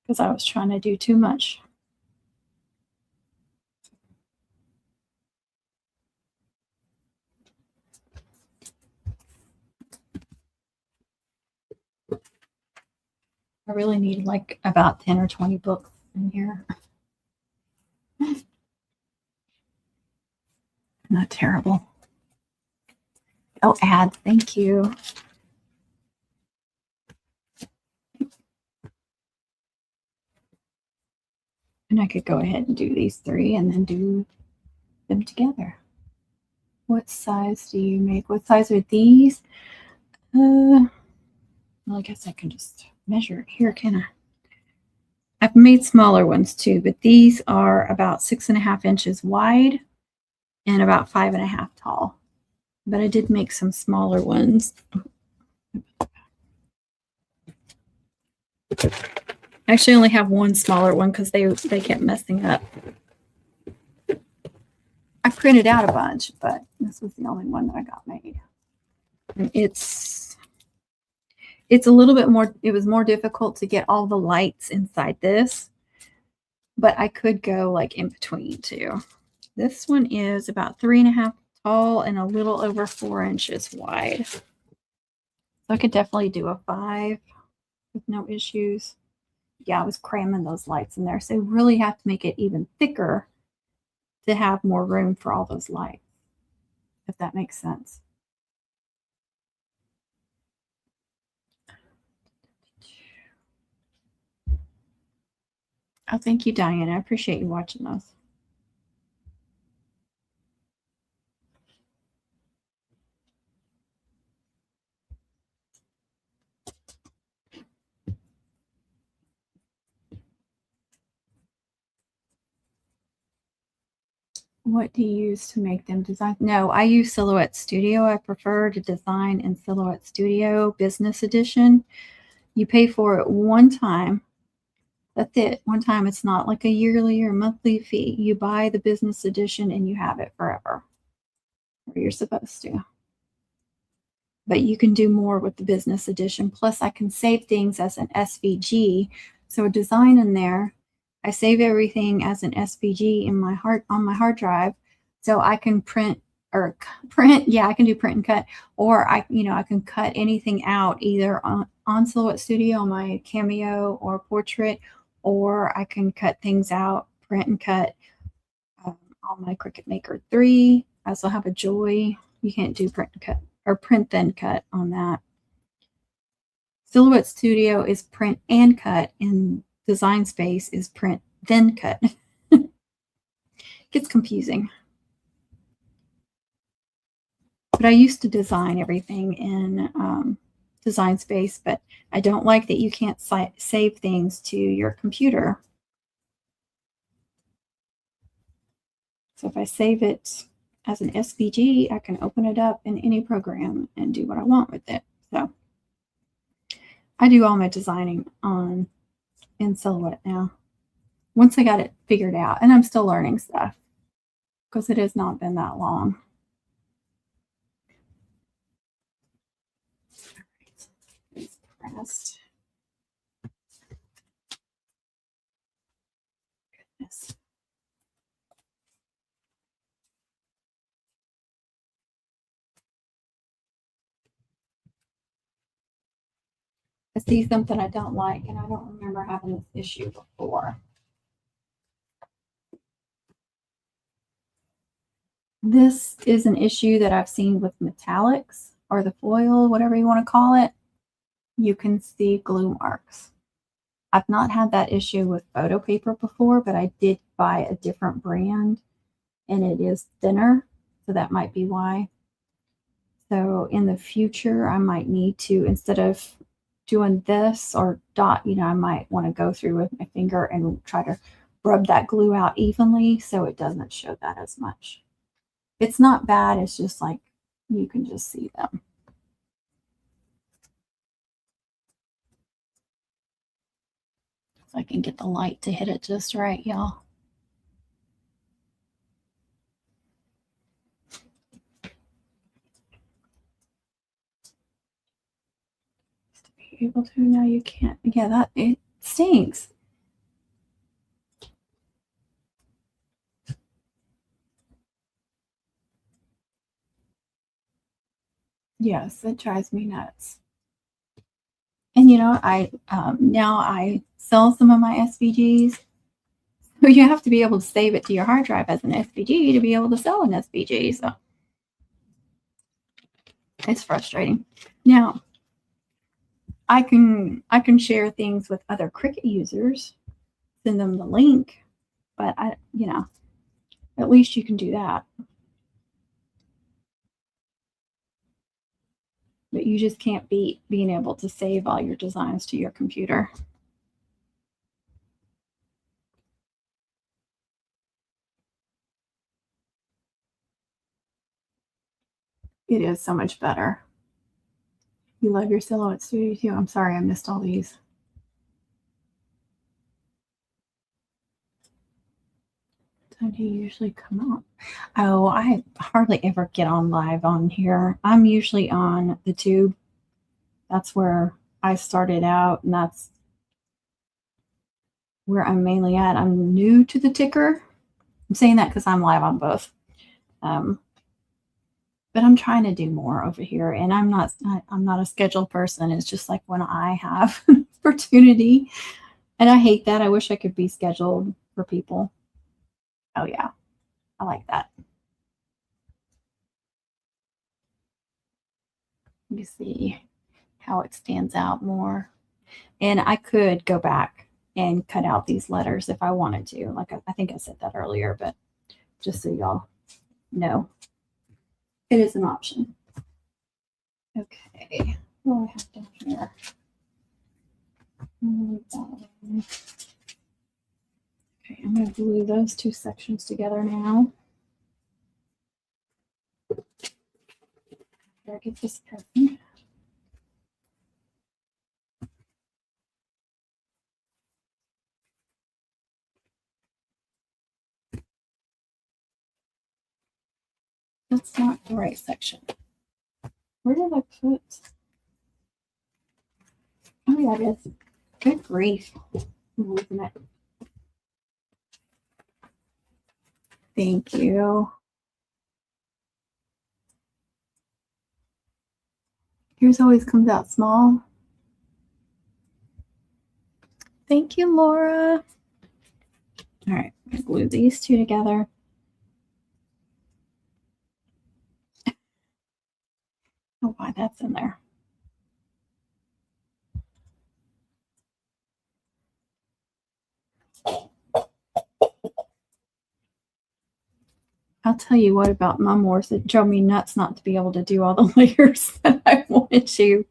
Because I was trying to do too much. I really need like about 10 or 20 books in here. Not terrible. Oh, ads. Thank you. And I could go ahead and do these 3 and then do them together. What size do you make? What size are these? Well, I guess I can just measure it here, can I? I've made smaller ones too, but these are about 6.5 inches wide and about 5.5 tall. But I did make some smaller ones. I actually only have one smaller one because they kept messing up. I printed out a bunch, but this was the only one that I got made. And it's a little bit more, it was more difficult to get all the lights inside this, but I could go like in between too. This one is about 3.5 tall and a little over 4 inches wide. So I could definitely do a 5 with no issues. Yeah, I was cramming those lights in there. So you really have to make it even thicker to have more room for all those lights, if that makes sense. Oh, thank you, Diane. I appreciate you watching those. What do you use to make them design? No, I use Silhouette Studio. I prefer to design in Silhouette Studio Business Edition. You pay for it one time. That's it. One time. It's not like a yearly or monthly fee. You buy the Business Edition and you have it forever. Or you're supposed to. But you can do more with the Business Edition. Plus, I can save things as an SVG. So a design in there, I save everything as an SVG in my on my hard drive, so I can print. Yeah, I can do print and cut, or I can cut anything out either on Silhouette Studio on my Cameo or Portrait, or I can cut things out, print and cut on my Cricut Maker 3. I also have a Joy. You can't do print and cut or print then cut on that. Silhouette Studio is print and cut, and Design Space is print then cut. Gets confusing. But I used to design everything in Design Space, but I don't like that you can't save things to your computer. So if I save it as an SVG, I can open it up in any program and do what I want with it. So I do all my designing in Silhouette now. Once I got it figured out, and I'm still learning stuff because it has not been that long. It's pressed. Goodness. I see something I don't like, and I don't remember having this issue before. This is an issue that I've seen with metallics or the foil, whatever you want to call it. You can see glue marks. I've not had that issue with photo paper before, but I did buy a different brand and it is thinner, so that might be why. So in the future, I might need to, instead of doing this or dot, I might want to go through with my finger and try to rub that glue out evenly so it doesn't show that as much. It's not bad. It's just like you can just see them. If I can get the light to hit it just right, y'all. To be able to, now you can't. Yeah, that it stinks. Yes, it drives me nuts. And I now I sell some of my SVGs. So you have to be able to save it to your hard drive as an SVG to be able to sell an SVG. So it's frustrating. Now I can share things with other Cricut users, send them the link, but at least you can do that. But you just can't beat being able to save all your designs to your computer. It is so much better. You love your Silhouette Studio too. I'm sorry I missed all these. How do you usually come up? Oh, I hardly ever get on live on here. I'm usually on the tube. That's where I started out, and that's where I'm mainly at. I'm new to the ticker. I'm saying that because I'm live on both. But I'm trying to do more over here, and I'm not a scheduled person. It's just like when I have opportunity, and I hate that. I wish I could be scheduled for people. Oh yeah, I like that. Let me see how it stands out more. And I could go back and cut out these letters if I wanted to. Like I think I said that earlier, but just so y'all know, it is an option. Okay, what do I have down here? Okay, I'm going to glue those two sections together now. Better get this person. That's not the right section. Where did I put? Oh yeah, it is. Good grief. I'm losing it. Thank you. Yours always comes out small. Thank you, Laura. All right, I'm gonna glue these two together. Oh, why that's in there. I'll tell you what about Mum Wars. It drove me nuts not to be able to do all the layers that I wanted to.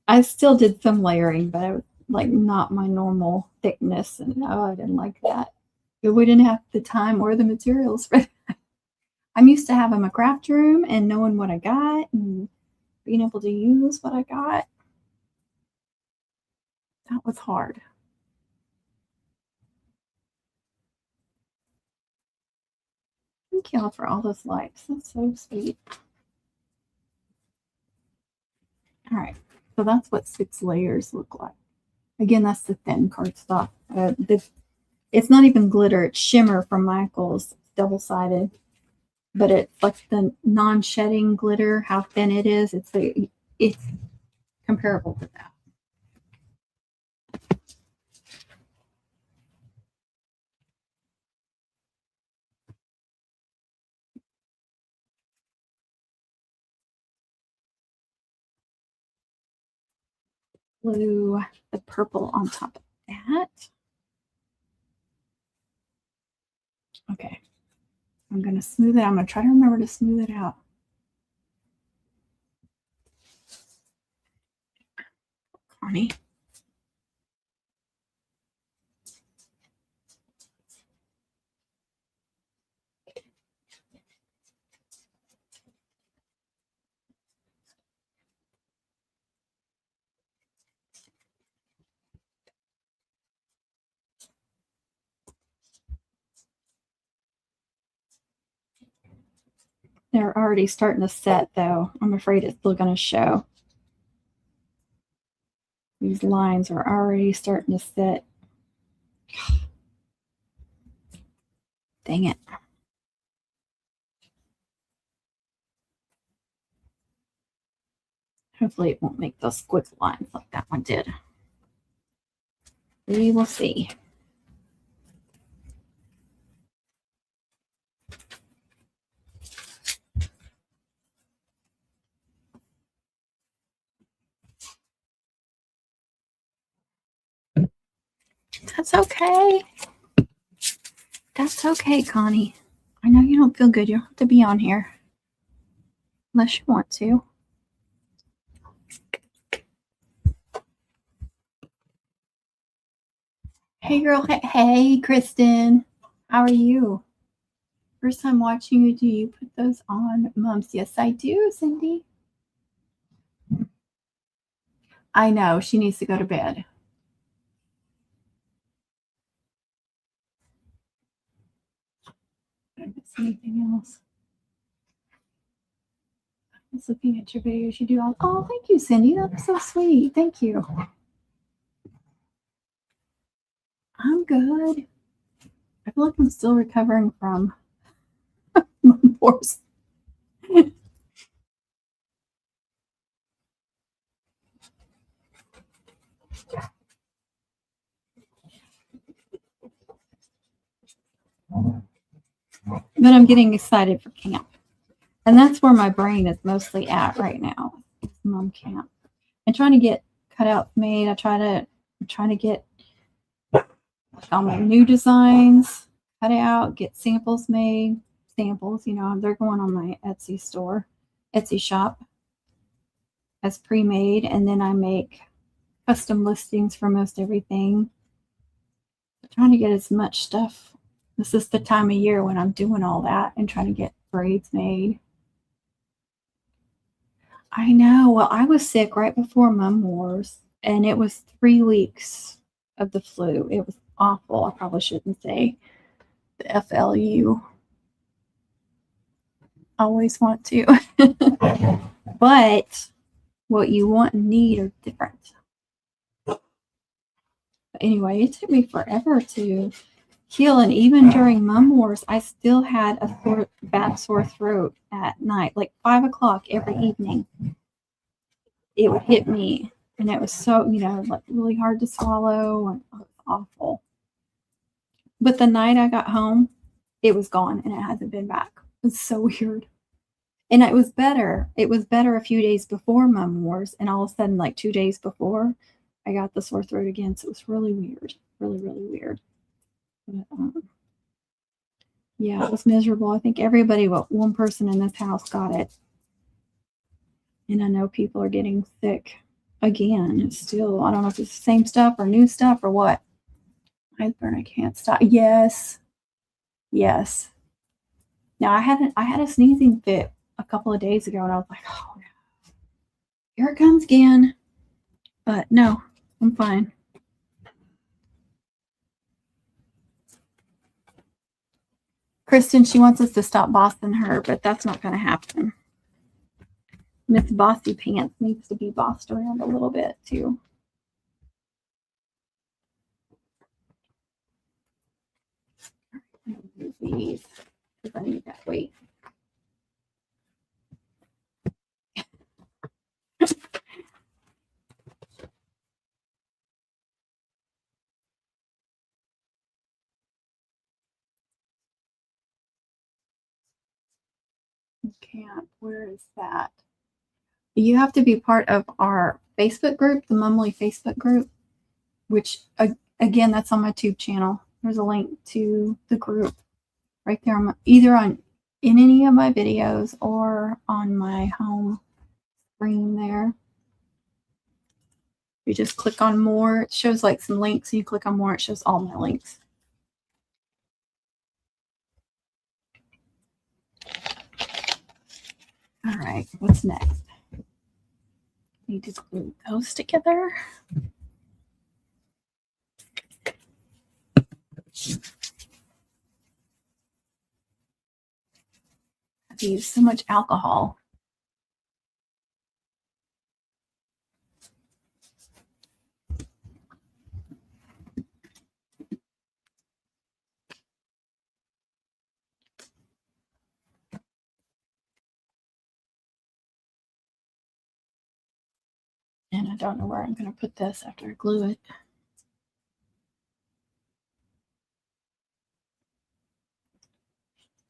I still did some layering, but I was like not my normal thickness, and oh, I didn't like that. We didn't have the time or the materials for that. I'm used to having a craft room and knowing what I got and being able to use what I got. That was hard. Thank y'all for all those likes. That's so sweet. All right, so that's what 6 layers look like. Again, that's the thin cardstock. It's not even glitter, it's shimmer from Michael's, double-sided. But it's like the non-shedding glitter, how thin it is. It's comparable to that. Glue the purple on top of that. Okay, I'm going to smooth it. I'm going to try to remember to smooth it out. Connie. They're already starting to set, though. I'm afraid it's still going to show. These lines are already starting to set. Dang it. Hopefully it won't make those squiggly lines like that one did. We will see. That's okay. That's okay, Connie. I know you don't feel good. You don't have to be on here. Unless you want to. Hey, girl. Hey, Kristen. How are you? First time watching you. Do you put those on, Mums? Yes, I do, Cindy. I know. She needs to go to bed. Did I miss anything else? I was looking at your videos. You do all. Oh, thank you, Cindy. That's so sweet. Thank you. I'm good. I feel like I'm still recovering from my pores. But I'm getting excited for camp. And that's where my brain is mostly at right now. Mom camp. And trying to get cutouts made. I'm trying to get all my new designs cut out, get samples made. Samples, they're going on my Etsy store, Etsy shop as pre-made, and then I make custom listings for most everything. I'm trying to get as much stuff. This is the time of year when I'm doing all that and trying to get braids made. I know. Well, I was sick right before Mum Wars, and it was 3 weeks of the flu. It was awful. I probably shouldn't say the FLU. Always want to. But what you want and need are different. But anyway, it took me forever to heal, and even during Mum Wars, I still had a bad sore throat at night, like 5 o'clock every evening. It would hit me, and it was so, like really hard to swallow, and it was awful. But the night I got home, it was gone, and it hasn't been back. It's so weird. And it was better. It was better a few days before Mum Wars, and all of a sudden, like 2 days before, I got the sore throat again. So it was really weird, really, really weird. But, yeah, it was miserable. I think everybody, but one person in this house got it. And I know people are getting sick again. It's still, I don't know if it's the same stuff or new stuff or what. I can't stop. Yes. Yes. Now I had a sneezing fit a couple of days ago, and I was like, oh, here it comes again. But no, I'm fine. Kristen, she wants us to stop bossing her, but that's not going to happen. Miss Bossy Pants needs to be bossed around a little bit too. These, because I need that weight. Camp, where is that? You have to be part of our Facebook group, the Mumly Facebook group, which again, that's on my tube channel. There's a link to the group right there, either in any of my videos or on my home screen there. You just click on more. It shows like some links, and you click on more. It shows all my links. All right, what's next? Need to glue those together. I've used so much alcohol. And I don't know where I'm going to put this after I glue it.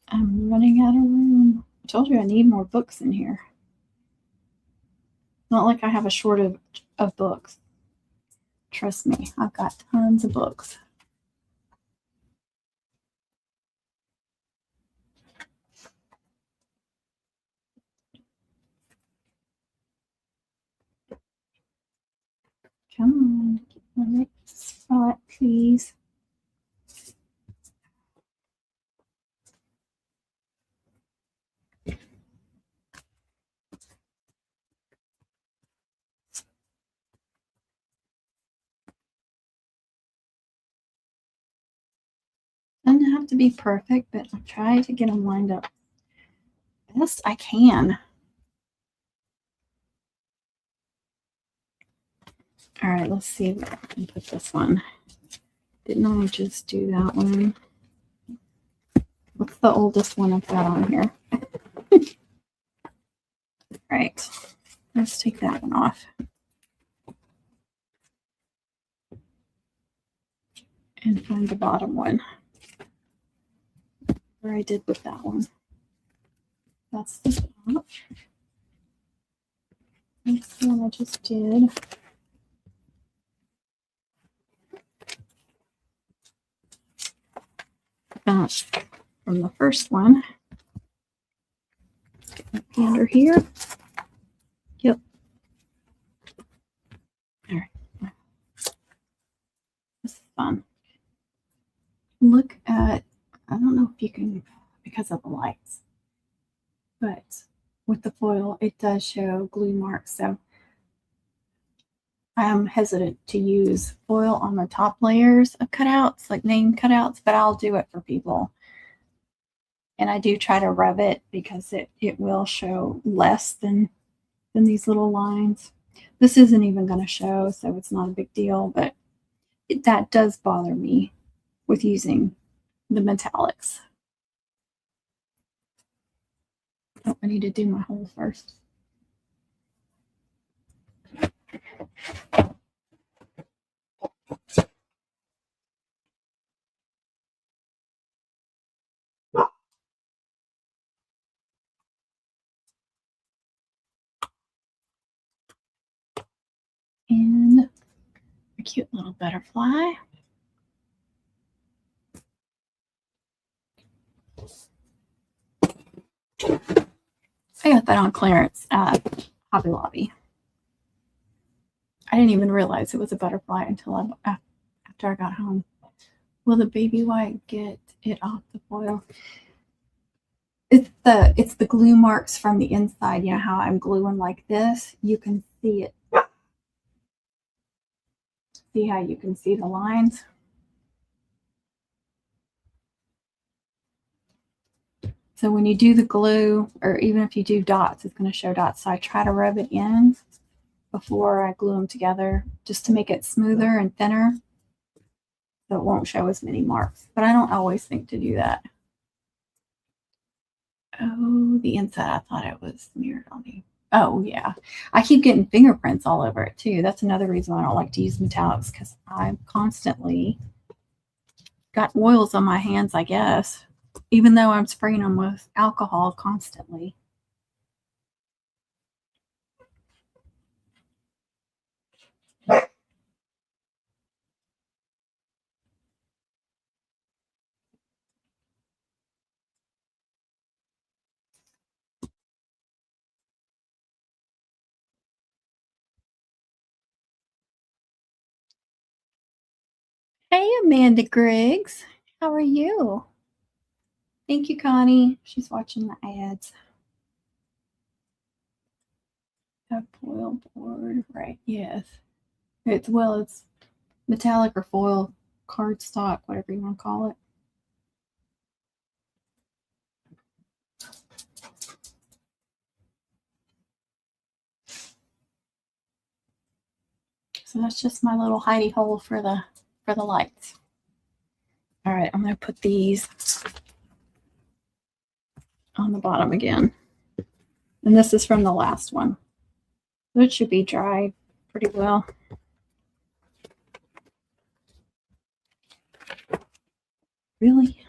I'm running out of room. I told you I need more books in here. Not like I have a shortage of books. Trust me, I've got tons of books. Come on, get the right spot, please. Doesn't have to be perfect, but I try to get them lined up best I can. All right, let's see where I can put this one. Didn't I just do that one? What's the oldest one I've got on here? All right, let's take that one off. And find the bottom one. Where I did with that one. That's the top. That's the one I just did. That from the first one. Under here. Yep. All right. This is fun. Look at, I don't know if you can, because of the lights, but with the foil, it does show glue marks. So I am hesitant to use foil on the top layers of cutouts, like name cutouts, but I'll do it for people. And I do try to rub it because it will show less than these little lines. This isn't even going to show, so it's not a big deal, but that does bother me with using the metallics. Oh, I need to do my hole first. And a cute little butterfly. I got that on clearance at Hobby Lobby. I didn't even realize it was a butterfly until after I got home. Will the baby white get it off the foil? It's the glue marks from the inside. You know how I'm gluing like this? You can see it. See how you can see the lines? So when you do the glue, or even if you do dots, it's going to show dots. So I try to rub it in before I glue them together, just to make it smoother and thinner, so it won't show as many marks. But I don't always think to do that. Oh, the inside, I thought it was smeared on me. Oh, yeah. I keep getting fingerprints all over it, too. That's another reason I don't like to use metallics, because I've constantly got oils on my hands, I guess, even though I'm spraying them with alcohol constantly. Hey, Amanda Griggs. How are you? Thank you, Connie. She's watching the ads. A foil board, right? Yes. It's metallic or foil cardstock, whatever you want to call it. So that's just my little hidey hole for the lights. All right, I'm going to put these on the bottom again. And this is from the last one. So it should be dried pretty well. Really?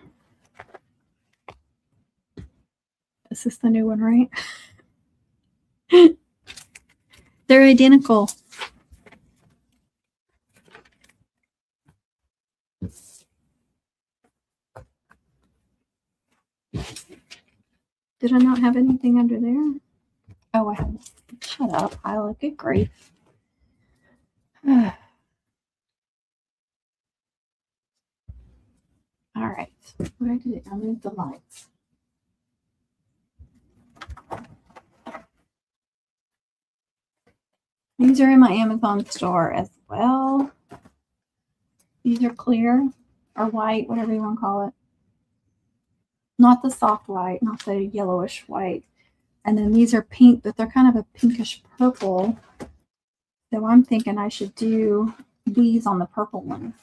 Is this the new one, right? They're identical. Did I not have anything under there? Oh, I have. Shut up, Isla. Good grief. All right, where did I move the lights? These are in my Amazon store as well. These are clear or white, whatever you want to call it. Not the soft white, not the yellowish white. And then these are pink, but they're kind of a pinkish purple. So I'm thinking I should do these on the purple one.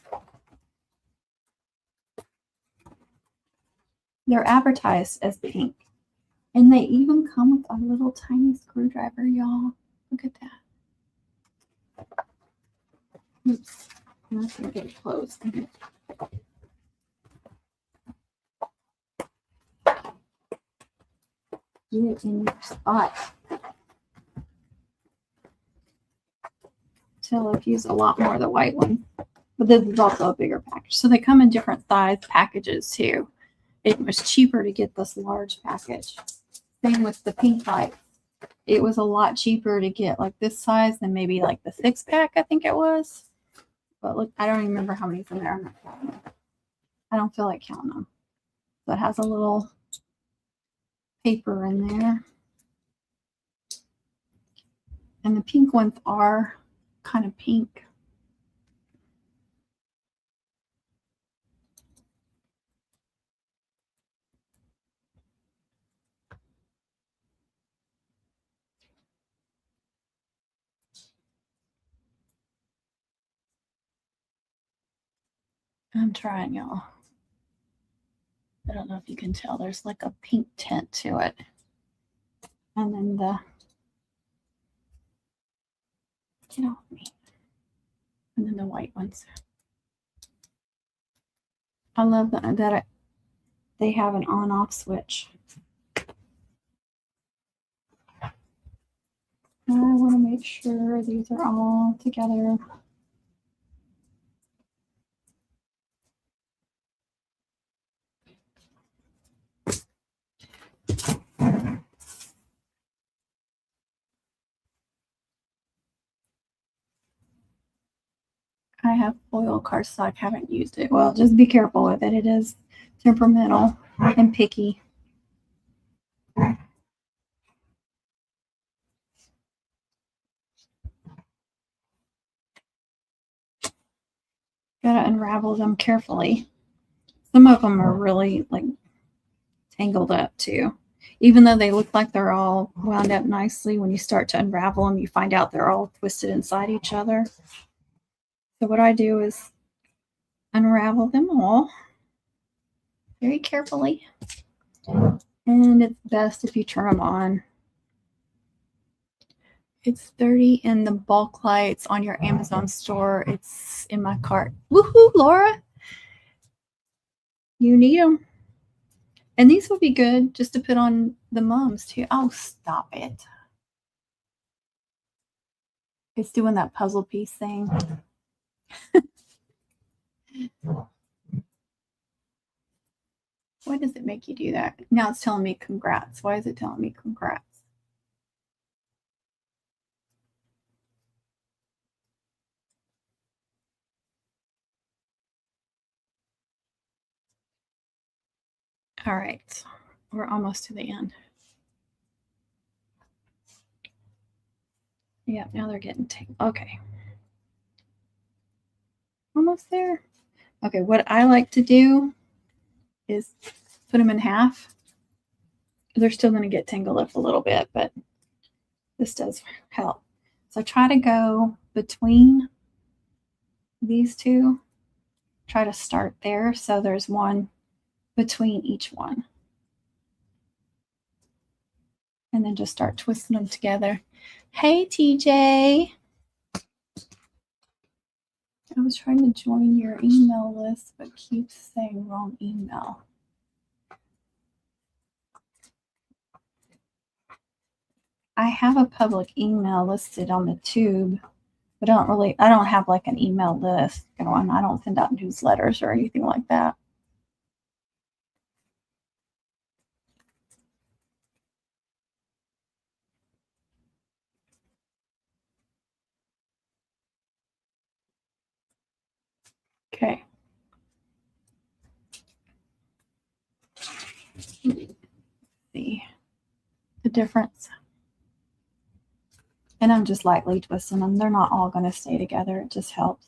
They're advertised as pink. And they even come with a little tiny screwdriver, y'all. Look at that. Oops. I'm going to get it closed. Get it in your spot. Till I've used a lot more of the white one. But this is also a bigger package. So they come in different size packages too. It was cheaper to get this large package. Same with the pink lights. It was a lot cheaper to get like this size than maybe like the 6-pack, I think it was. But look, I don't even remember how many's in there. I'm not counting them. I don't feel like counting them. So it has a little paper in there. And the pink ones are kind of pink. I'm trying, y'all. I don't know if you can tell. There's like a pink tint to it. And then the, get off me. And then the white ones. I love that they have an on-off switch. I want to make sure these are all together. I have foil cardstock, haven't used it. Well, just be careful with it. It is temperamental and picky. Gotta unravel them carefully. Some of them are really like tangled up too. Even though they look like they're all wound up nicely, when you start to unravel them, you find out they're all twisted inside each other. So what I do is unravel them all very carefully. And it's best if you turn them on. It's 30 in the bulk lights on your Amazon store. It's in my cart. Woohoo, Laura. You need them. And these would be good just to put on the mums too. Oh, stop it. It's doing that puzzle piece thing. Why does it make you do that? Now it's telling me congrats. Why is it telling me congrats? All right. We're almost to the end. Yeah, now they're getting tangled. Okay. Almost there. Okay, what I like to do is put them in half. They're still going to get tangled up a little bit, but this does help. So try to go between these two. Try to start there so there's one between each one. And then just start twisting them together. Hey, TJ. I was trying to join your email list, but keeps saying wrong email. I have a public email listed on the tube, but I don't have like an email list going. I don't send out newsletters or anything like that. Okay. difference? And I'm just lightly twisting them. They're not all going to stay together. It just helps.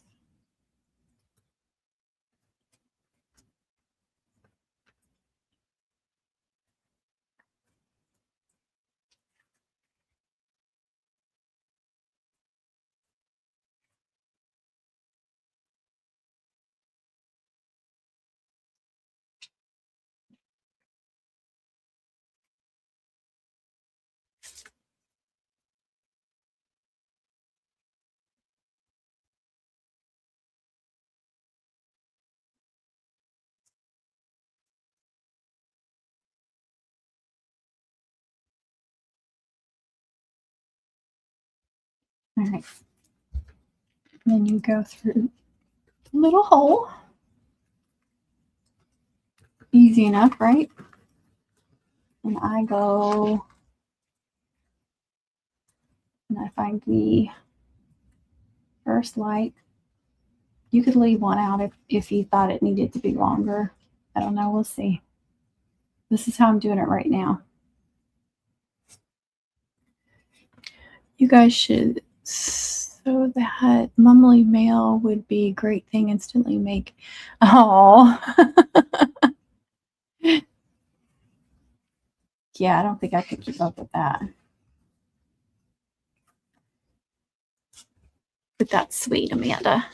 All right. Then you go through the little hole. Easy enough, right? And I go and I find the first light. You could leave one out if you thought it needed to be longer. I don't know. We'll see. This is how I'm doing it right now. You guys should, so that mumbly male would be a great thing. Instantly make. Oh. Yeah, I don't think I could keep up with that. But that's sweet, Amanda.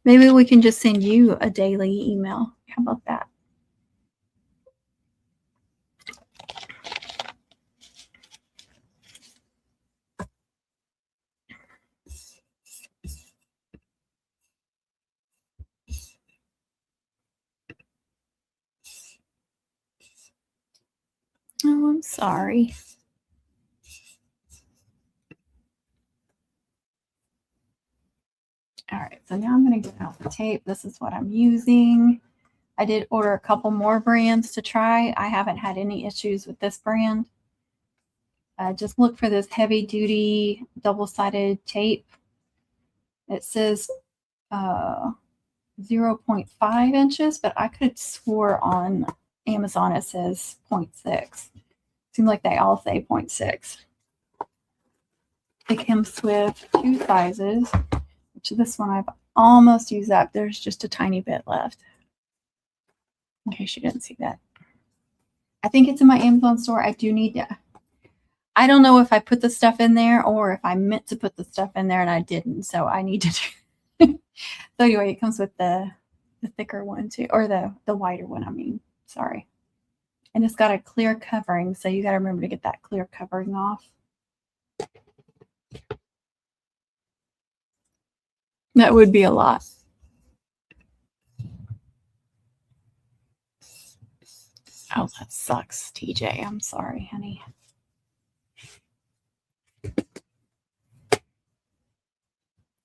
Maybe we can just send you a daily email. How about that? Oh, I'm sorry. All right, so now I'm going to get out the tape. This is what I'm using. I did order a couple more brands to try. I haven't had any issues with this brand. Just look for this heavy duty double-sided tape. It says 0.5 inches, but I could have swore on Amazon it says 0.6. Seems like they all say 0.6. It comes with 2 sizes, which this one I've almost used up. There's just a tiny bit left. In case you didn't see that. I think it's in my Amazon store. I do need to. I don't know if I put the stuff in there or if I meant to put the stuff in there and I didn't. So I need to do. So anyway, it comes with the thicker one too, or the wider one. I mean, sorry. And it's got a clear covering, so you got to remember to get that clear covering off. That would be a lot. Oh, that sucks, TJ. I'm sorry, honey.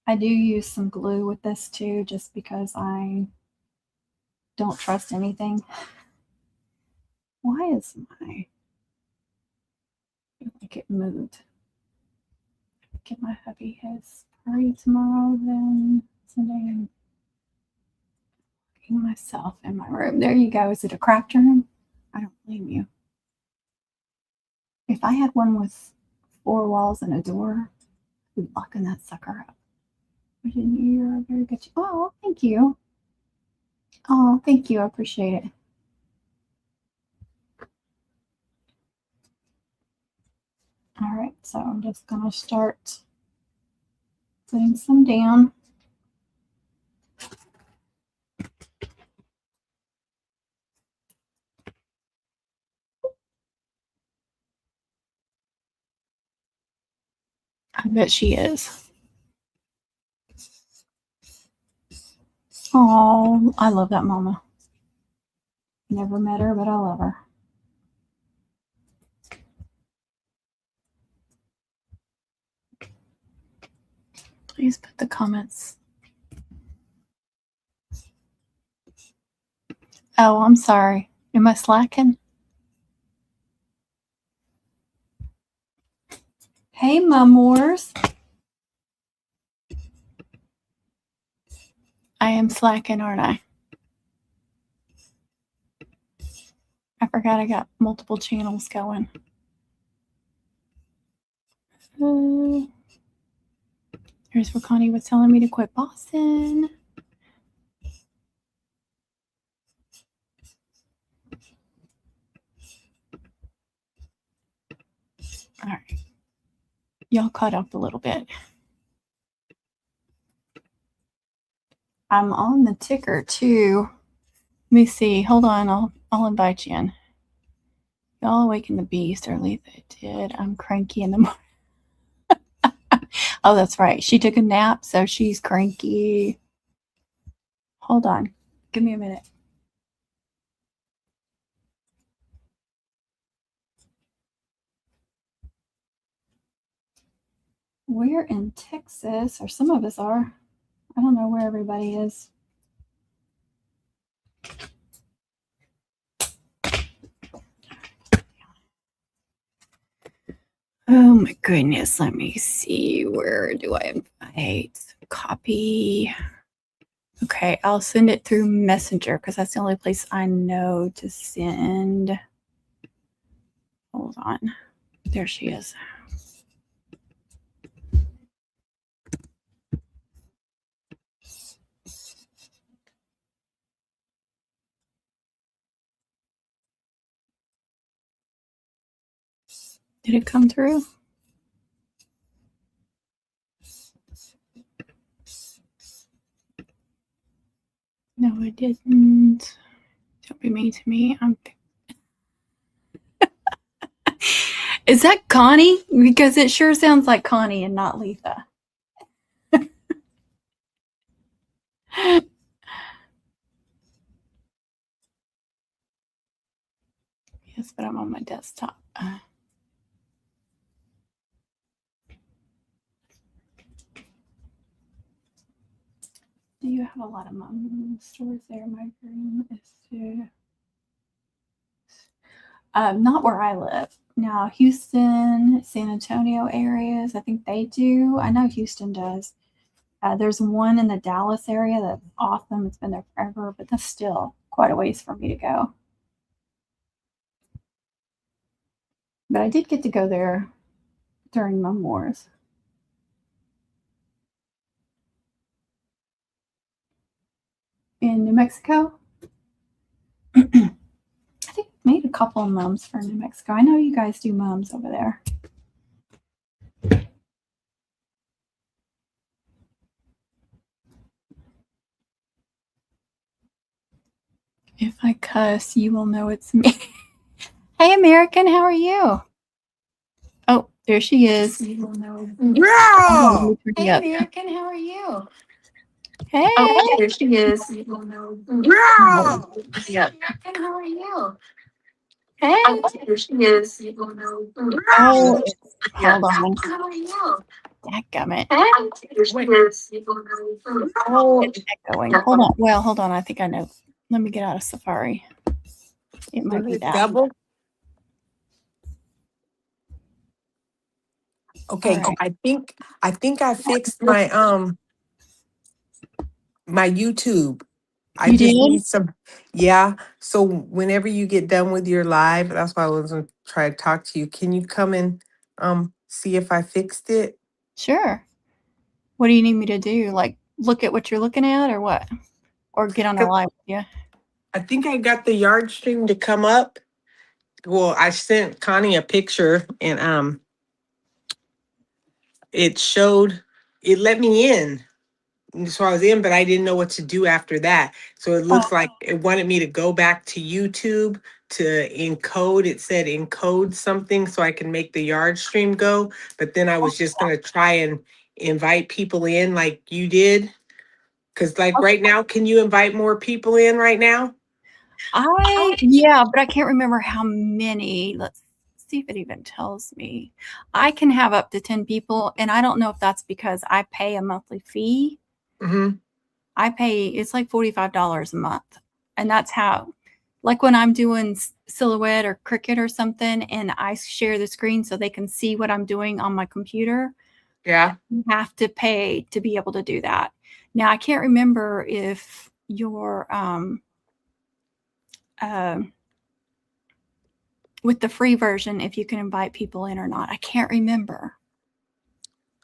I do use some glue with this too, just because I don't trust anything. Why is my, I feel like it moved. Get my hubby his party tomorrow, then Sunday I'm looking myself in my room. There you go. Is it a craft room? I don't blame you. If I had one with 4 walls and a door, I'd be locking that sucker up. You're a very good. Oh, thank you. Oh, thank you. I appreciate it. All right, so I'm just going to start putting some down. I bet she is. Oh, I love that mama. Never met her, but I love her. Please put the comments. Oh, I'm sorry. Am I slacking? Hey, Mumwars. I am slacking, aren't I? I forgot I got multiple channels going. Here's where Connie was telling me to quit bossing. All right. Y'all caught up a little bit. I'm on the ticker too. Let me see. Hold on. I'll invite you in. Y'all awaken the beast, or Letha did. I'm cranky in the morning. Oh, that's right. She took a nap, so she's cranky. Hold on. Give me a minute. We're in Texas, or some of us are. I don't know where everybody is. Oh my goodness. Let me see. Where do I invite? Copy. Okay, I'll send it through Messenger because that's the only place I know to send. Hold on. There she is. Did it come through? No, it didn't. Don't be mean to me. Is that Connie? Because it sure sounds like Connie and not Letha. Yes, but I'm on my desktop. Do you have a lot of mom stores there? My dream is to... not where I live. Now, Houston, San Antonio areas, I think they do. I know Houston does. There's one in the Dallas area that's awesome. It's been there forever, but that's still quite a ways for me to go. But I did get to go there during Mum Wars. In New Mexico, I think I made a couple of mums for New Mexico. I know you guys do mums over there. If I cuss, you will know it's me. Hey, American, how are you? Oh, there she is. You will know. Girl! Hey, American, how are you? Hey, oh, there she is. You will know. Girl! Yep. American, how are you? Hey, oh, there she is. You will know. Oh, hold on. How are you? Dadgummit. Hey, there she is. You will know. Oh, it's echoing. Hold on. Well, hold on. I think I know. Let me get out of Safari. It might be that. Double? Okay, right. I think I fixed my my YouTube. I You just did? need some, yeah. So whenever you get done with your live, that's why I was gonna try to talk to you. Can you come and see if I fixed it? Sure. What do you need me to do? Like look at what you're looking at or what? Or get on a 'Cause live with you? I think I got the yard stream to come up. Well, I sent Connie a picture and it showed, it let me in. So I was in, but I didn't know what to do after that. So it looks like it wanted me to go back to YouTube to encode. It said encode something so I can make the yard stream go. But then I was just gonna try and invite people in like you did. Cause like right now, can you invite more people in right now? Yeah, but I can't remember how many. Let's see if it even tells me. I can have up to 10 people, and I don't know if that's because I pay a monthly fee. Mm-hmm. I pay, it's like $45 a month. And that's how, like when I'm doing Silhouette or Cricut or something, and I share the screen so they can see what I'm doing on my computer, Yeah. you have to pay to be able to do that. Now, I can't remember if your with the free version, if you can invite people in or not. I can't remember.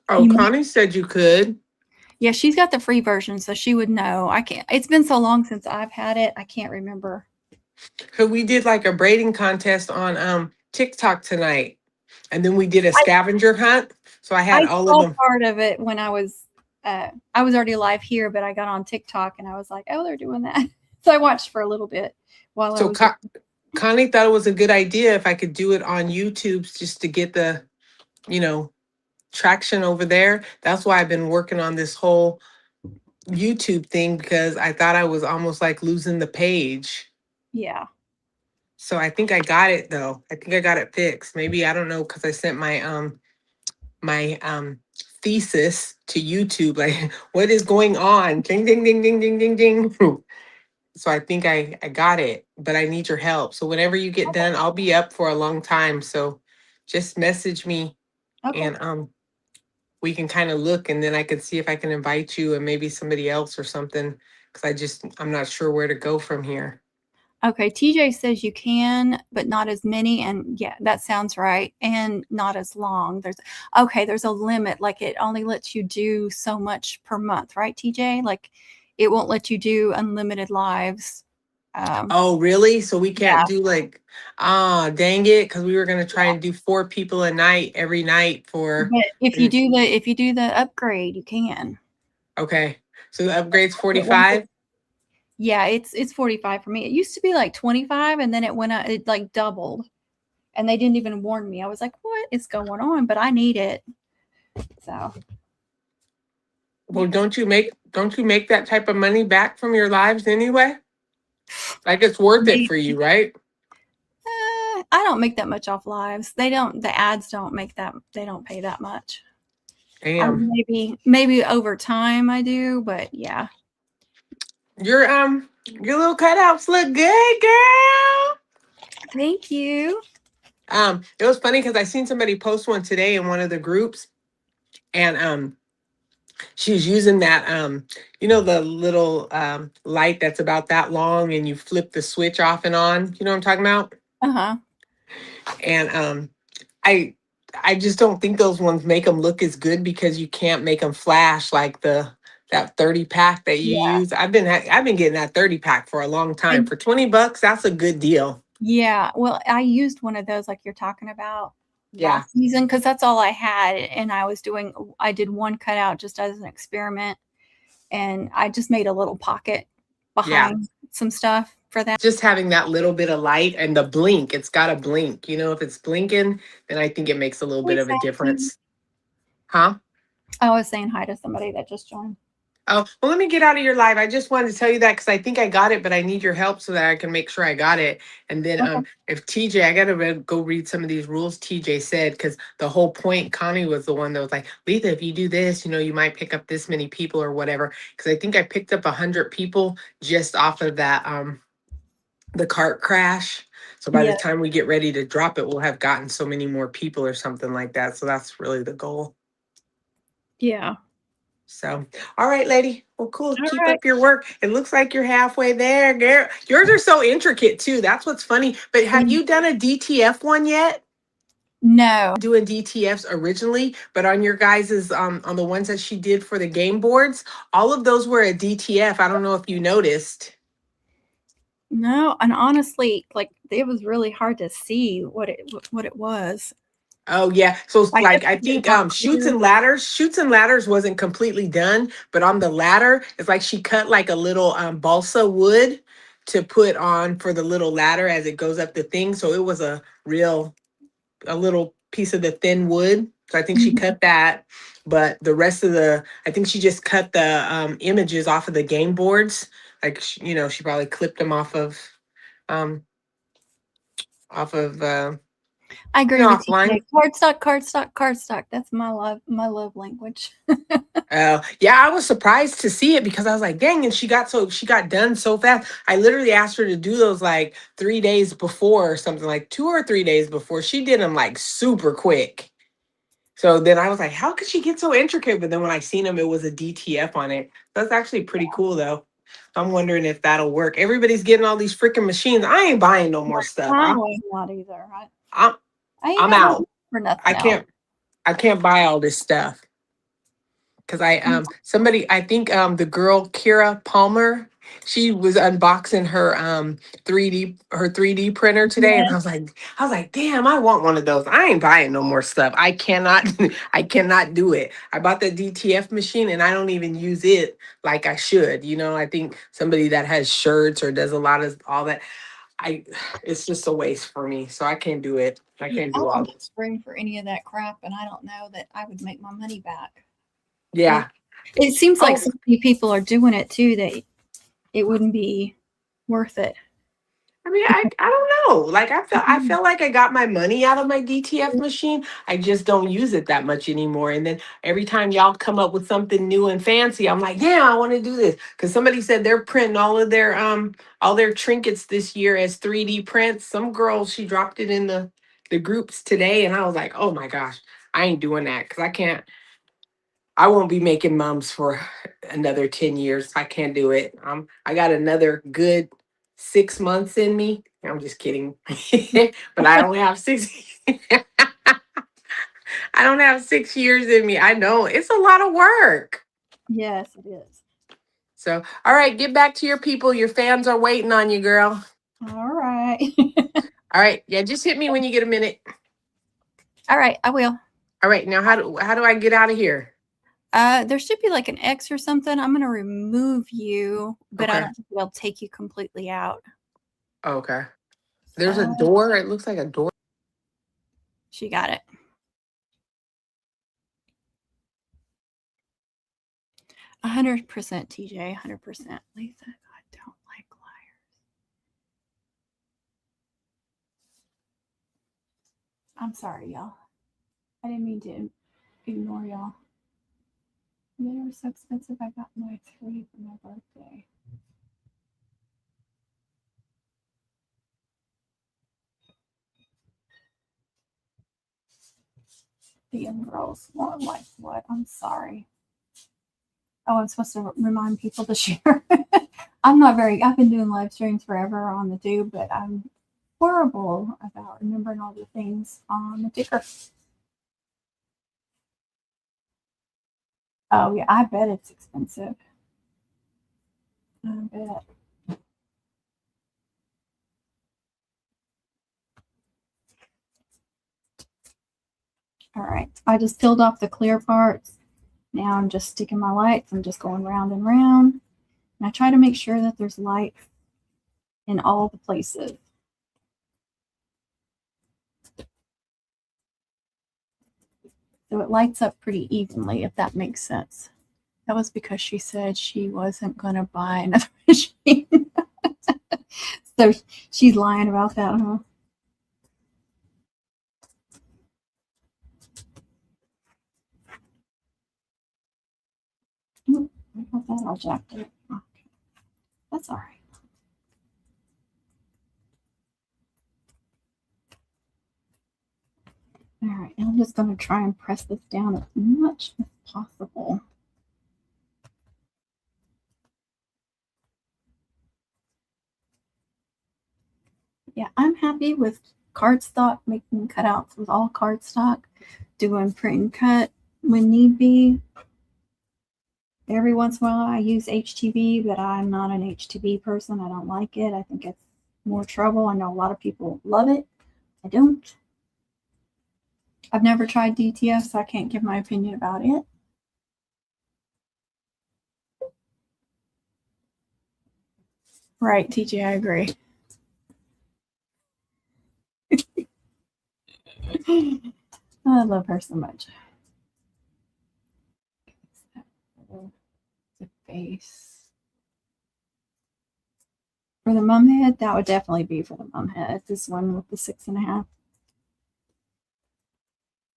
Oh, You might, Connie said you could. yeah, she's got the free version, so she would know. I can't. It's been so long since I've had it. I can't remember. So we did like a braiding contest on TikTok tonight. And then we did a scavenger hunt. So I had I all of saw them. part of it when I was already live here, but I got on TikTok and I was like, oh, they're doing that. So I watched for a little bit while I So was. Connie thought it was a good idea if I could do it on YouTube just to get the, you know, traction over there. That's why I've been working on this whole YouTube thing because I thought I was almost like losing the page. Yeah. So I think I got it though. I think I got it fixed. Maybe I don't know because I sent my thesis to YouTube. Like, what is going on? Ding ding ding ding ding ding ding. So I think I got it, but I need your help. So whenever you get done, I'll be up for a long time. So just message me Okay. and we can kind of look and then I can see if I can invite you and maybe somebody else or something. Cause I'm not sure where to go from here. Okay. TJ says you can, but not as many. And yeah, that sounds right. And not as long. There's a limit. Like it only lets you do so much per month, right, TJ? Like it won't let you do unlimited lives. Oh, really? So we Yeah. can't do like, dang it. Cause we were going to try and do 4 people a night every night for, But and- if you do the upgrade, you can. okay. So the upgrade's It won't let- 45. Yeah, it's 45 for me. It used to be like 25 and then it went up, it like doubled. And they didn't even warn me. I was like, what is going on? But I need it. So Well, don't you make that type of money back from your lives anyway? Like it's worth it they, for you, right? I don't make that much off lives. The ads don't make that, they don't pay that much. I Damn. mean, maybe over time I do, but yeah. Your little cutouts look good, girl. Thank you. It was funny because I seen somebody post one today in one of the groups, and she was using that the little light that's about that long, and you flip the switch off and on. You know what I'm talking about? Uh-huh. And I I just don't think those ones make them look as good because you can't make them flash like that 30 pack that you Yeah. use. I've been getting that 30 pack for a long time. And For $20, that's a good deal. yeah, well, I used one of those like you're talking about Yeah. last season because that's all I had, and I did one cutout just as an experiment, and I just made a little pocket Yeah. behind some stuff for that. Just having that little bit of light and the blink, it's got to blink. If it's blinking, then I think it makes a little bit Hey, of a Sassy. difference. Huh? I was saying hi to somebody that just joined. Oh, well, let me get out of your live. I just wanted to tell you that because I think I got it, but I need your help so that I can make sure I got it. And then Okay. if TJ, I got to go read some of these rules TJ said, because the whole point, Connie was the one that was like, Letha, if you do this, you might pick up this many people or whatever. Because I think I picked up 100 people just off of that, the cart crash. So by the Yeah. time we get ready to drop it, we'll have gotten so many more people or something like that. So that's really the goal. Yeah. So, all right, lady. Well, cool. All Keep right. up your work. It looks like you're halfway there, girl. Yours are so intricate too. That's what's funny. But have you done a DTF one yet? No. Doing DTFs originally, but on your guys's on the ones that she did for the game boards, all of those were a DTF. I don't know if you noticed. No, and honestly, like it was really hard to see what it was. Oh yeah. So I guess like I if it think was on shoots clear. and ladders, shoots and ladders wasn't completely done, but on the ladder, it's like she cut like a little balsa wood to put on for the little ladder as it goes up the thing. So it was a little piece of the thin wood. So I think she Mhm. cut that, but the rest of I think she just cut the images off of the game boards. Like she probably clipped them um off of I agree with offline. TJ. Cardstock, cardstock, cardstock. That's my love language. Yeah, I was surprised to see it because I was like, dang, and she got done so fast. I literally asked her to do those like 3 days before or something, like 2 or 3 days before. She did them like super quick. So then I was like, how could she get so intricate? But then when I seen them, it was a DTF on it. That's actually pretty cool though. I'm wondering if that'll work. Everybody's getting all these freaking machines. I ain't buying no more stuff. I was not either. I'm I ain't I'm got no out. use for nothing I else. can't I can't buy all this stuff. because somebody, I think the girl Kira Palmer, she was unboxing her 3D printer today, and I was like, damn, I want one of those. I ain't buying no more stuff. I cannot I cannot do it. I bought the DTF machine and I don't even use it like I should. You know, I think somebody that has shirts or does a lot of all that, I it's just a waste for me. So I can't do it. I Yeah, can't I do all don't this. spring for any of that crap, and I don't know that I would make my money back. Yeah. It seems like Oh, so many people are doing it too that it wouldn't be worth it. I mean, I don't know. Like I feel like I got my money out of my DTF machine. I just don't use it that much anymore. And then every time y'all come up with something new and fancy, I'm like, yeah, I want to do this. Because somebody said they're printing all their trinkets this year as 3D prints. Some girl, she dropped it in the groups today, and I was like, oh my gosh, I ain't doing that because I won't be making mums for another 10 years. I can't do it. I got another good 6 months in me. I'm just kidding. But I don't have six I don't have 6 years in me. I know it's a lot of work. Yes, it is. So, all right, get back to your people. Your fans are waiting on you, girl. All right. All right. Yeah, just hit me when you get a minute. All right, I will. All right. Now how do I get out of here? There should be like an X or something. I'm gonna remove you, but I Okay. don't think it'll take you completely out. Okay. There's a Uh, door. It looks like a door. she got it. 100% TJ, 100%. Lisa, I don't like liars. I'm sorry, y'all. I didn't mean to ignore y'all. They were so expensive. I got my 3 for my birthday. The young girls want like what? I'm sorry. Oh, I'm supposed to remind people to share. I've been doing live streams forever on the tube, but I'm horrible about remembering all the things on the ticker. Oh, yeah, I bet it's expensive. I bet. All right, I just peeled off the clear parts. Now I'm just sticking my lights. I'm just going round and round. And I try to make sure that there's light in all the places. So it lights up pretty evenly, if that makes sense. That was because she said she wasn't going to buy another machine. So she's lying about that, huh? I got that all jacked up. Okay. That's all right. All right, and I'm just going to try and press this down as much as possible. Yeah, I'm happy with cardstock, making cutouts with all cardstock, doing print and cut when need be. Every once in a while, I use HTV, but I'm not an HTV person. I don't like it. I think it's more trouble. I know a lot of people love it. I don't. I've never tried DTF, so I can't give my opinion about it. Right, TJ, I agree. I love her so much. The face. For the mum head, that would definitely be for the mum head. This one with the 6.5.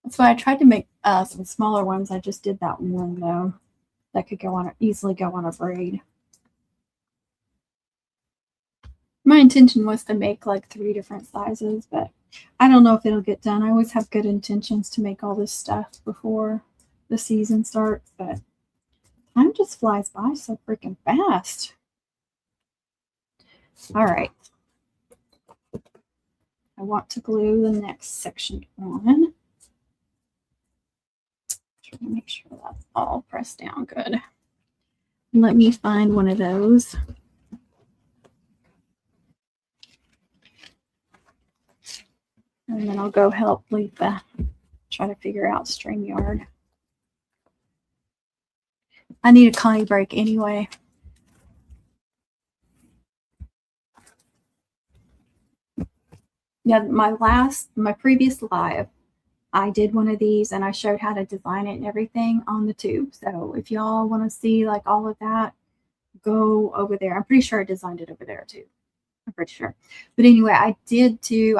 That's why I tried to make some smaller ones. I just did that one though. That could easily go on a braid. My intention was to make like 3 different sizes, but I don't know if it'll get done. I always have good intentions to make all this stuff before the season starts, but time just flies by so freaking fast. All right. I want to glue the next section on. Make sure that's all pressed down good. Let me find one of those. And then I'll go help Letha try to figure out StreamYard. I need a Connie break anyway. Yeah, my previous live, I did one of these and I showed how to design it and everything on the tube. So if y'all want to see like all of that, go over there. I'm pretty sure I designed it over there too. I'm pretty sure. But anyway, I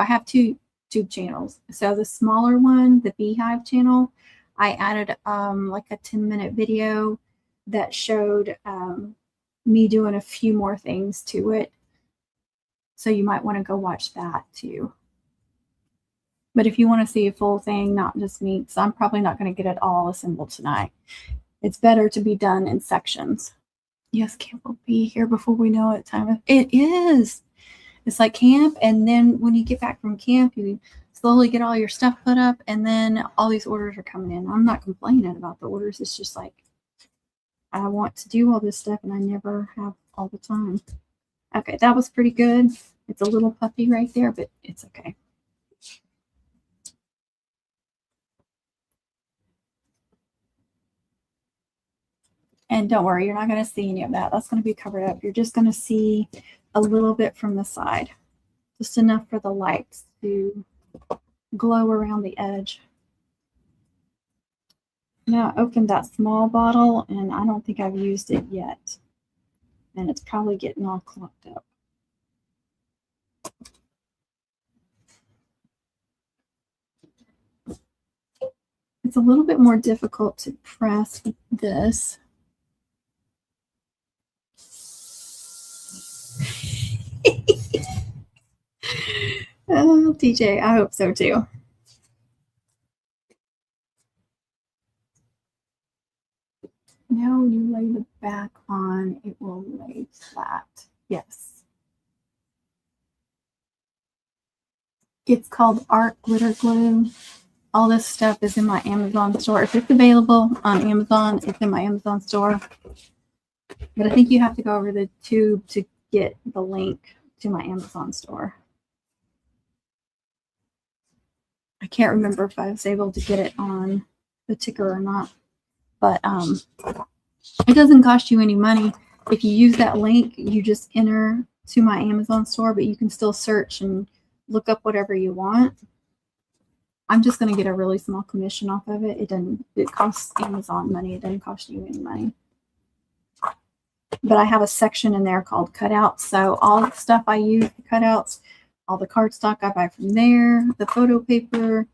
have two tube channels. So the smaller one, the Beehive channel, I added like a 10-minute video that showed me doing a few more things to it. So you might want to go watch that too. But if you want to see a full thing, not just me, because I'm probably not going to get it all assembled tonight. It's better to be done in sections. Yes, camp will be here before we know it. It is. It's like camp, and then when you get back from camp, you slowly get all your stuff put up, and then all these orders are coming in. I'm not complaining about the orders. It's just like I want to do all this stuff, and I never have all the time. Okay, that was pretty good. It's a little puffy right there, but it's okay. And don't worry, you're not going to see any of that. That's going to be covered up. You're just going to see a little bit from the side, just enough for the lights to glow around the edge. Now I opened that small bottle, and I don't think I've used it yet. And it's probably getting all clogged up. It's a little bit more difficult to press with this. Oh, TJ, I hope so too. Now when you lay the back on, it will lay flat. Yes. It's called Art Glitter Glue. All this stuff is in my Amazon store. If it's available on Amazon, it's in my Amazon store. But I think you have to go over the tube to get the link to my Amazon store. I can't remember if I was able to get it on the ticker or not. But it doesn't cost you any money. If you use that link, you just enter to my Amazon store, but you can still search and look up whatever you want. I'm just going to get a really small commission off of it. It costs Amazon money. It doesn't cost you any money. But I have a section in there called cutouts. So all the stuff I use, the cutouts, all the cardstock I buy from there, the photo paper,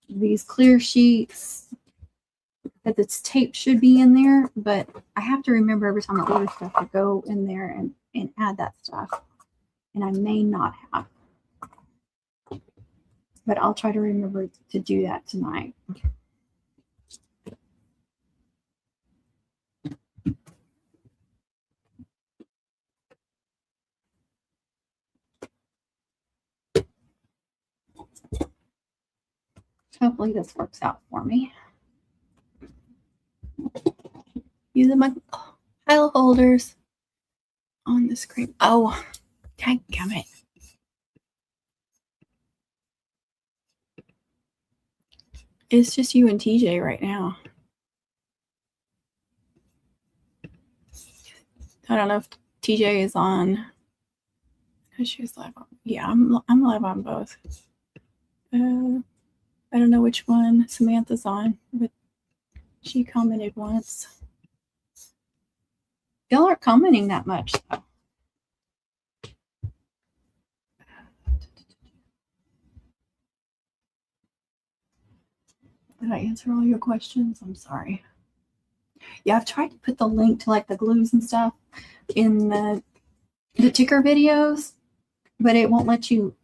these clear sheets, that this tape should be in there, but I have to remember every time I order stuff to go in there and add that stuff. And I may not have. But I'll try to remember to do that tonight. Hopefully this works out for me. Using my pile holders on the screen. Oh, dadgummit. It's just you and TJ right now. I don't know if TJ is on. She's live on. Yeah, I'm live on both. I don't know which one Samantha's on, but she commented once. Y'all aren't commenting that much, though. Did I answer all your questions? I'm sorry. Yeah, I've tried to put the link to like the glues and stuff in the ticker videos, but it won't let you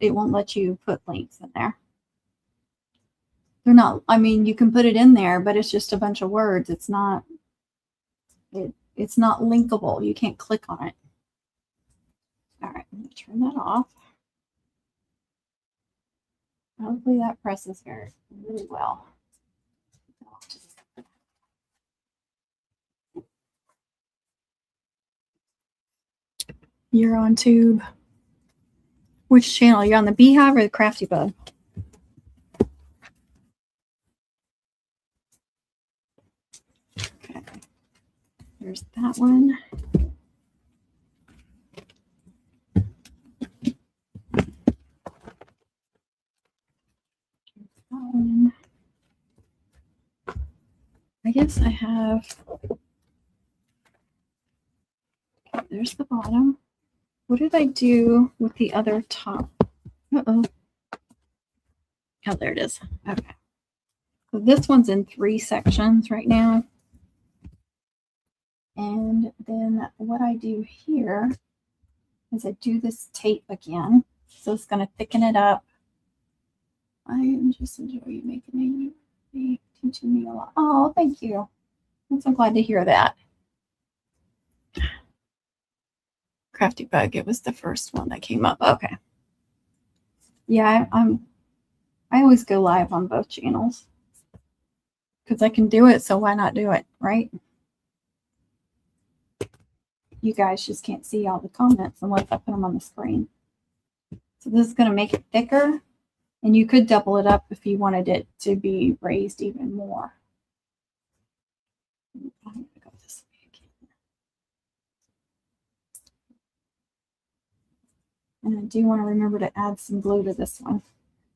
put links in there. They're not, I mean, you can put it in there, but it's just a bunch of words. It's not linkable. You can't click on it. All right, I'm going to turn that off. Hopefully that presses very really well. You're on Tube. Which channel? You're on the Beehive or the Crafty Bug? Okay. There's that one. That one. I guess I have. There's the bottom. What did I do with the other top? Uh-oh. Oh, there it is. Okay. So this one's in 3 sections right now. And then what I do here is I do this tape again. So it's going to thicken it up. I am just enjoying making me teaching me a lot. Oh, thank you. I'm so glad to hear that. Crafty Bug, it was the first one that came up. Okay. Yeah, I always go live on both channels because I can do it, so why not do it, right? You guys just can't see all the comments unless I put them on the screen. So this is going to make it thicker, and you could double it up if you wanted it to be raised even more. I'm going to go this way again. And I do want to remember to add some glue to this one.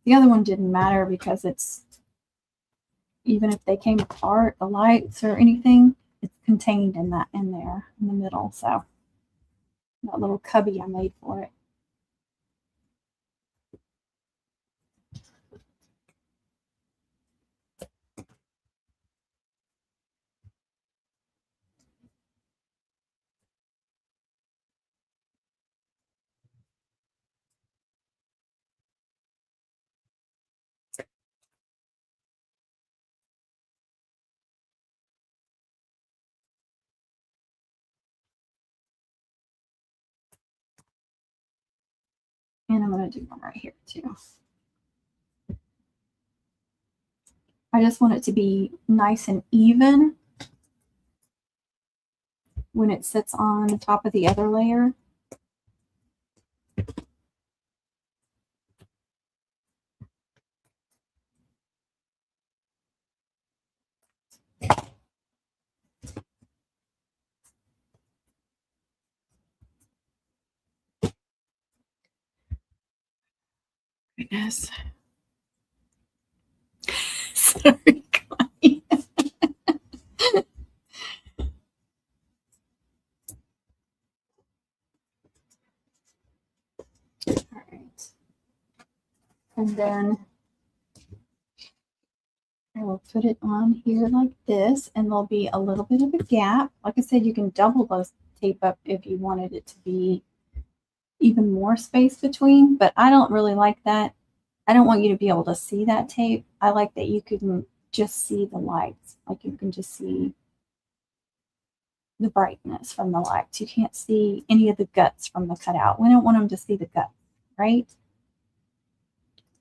The other one didn't matter because it's, even if they came apart, the lights or anything, it's contained in there in the middle. So that little cubby I made for it. And I'm going to do one right here too. I just want it to be nice and even when it sits on the top of the other layer. Goodness. Sorry, Connie. All right. And then I will put it on here like this, and there'll be a little bit of a gap. Like I said, you can double those tape up if you wanted it to be even more space between, but I don't really like that. I don't want you to be able to see that tape. I like that you can just see the lights. Like you can just see the brightness from the lights. You can't see any of the guts from the cutout. We don't want them to see the guts, right?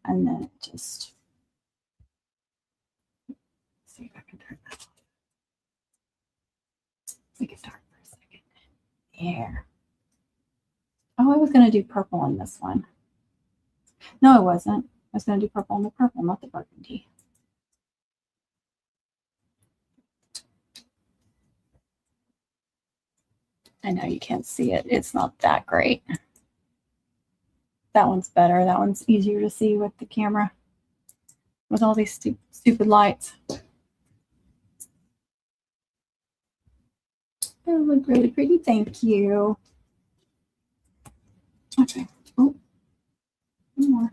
And then just see if I can turn that off. Make it dark for a second. There. Oh, I was going to do purple on this one. No, I wasn't. I was going to do purple on the purple, not the burgundy. I know you can't see it. It's not that great. That one's better. That one's easier to see with the camera. With all these stupid lights. They look really pretty. Thank you. Okay. Oh, one more.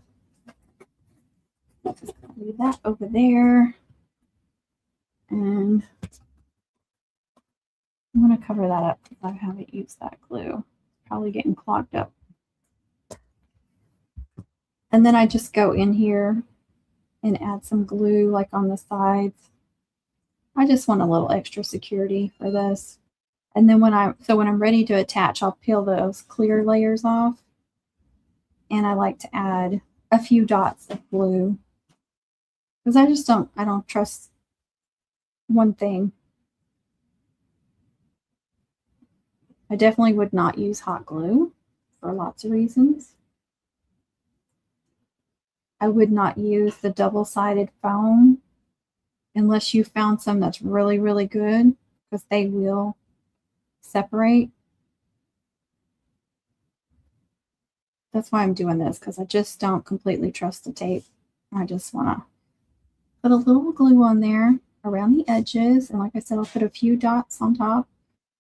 Just gonna leave that over there. And I'm going to cover that up because I haven't used that glue. It's probably getting clogged up. And then I just go in here and add some glue like on the sides. I just want a little extra security for this. And then when I'm ready to attach, I'll peel those clear layers off. And I like to add a few dots of glue because I don't trust one thing. I definitely would not use hot glue for lots of reasons. I would not use the double-sided foam unless you found some that's really, really good, because they will separate. That's why I'm doing this, because I just don't completely trust the tape. I just want to put a little glue on there around the edges. And like I said, I'll put a few dots on top,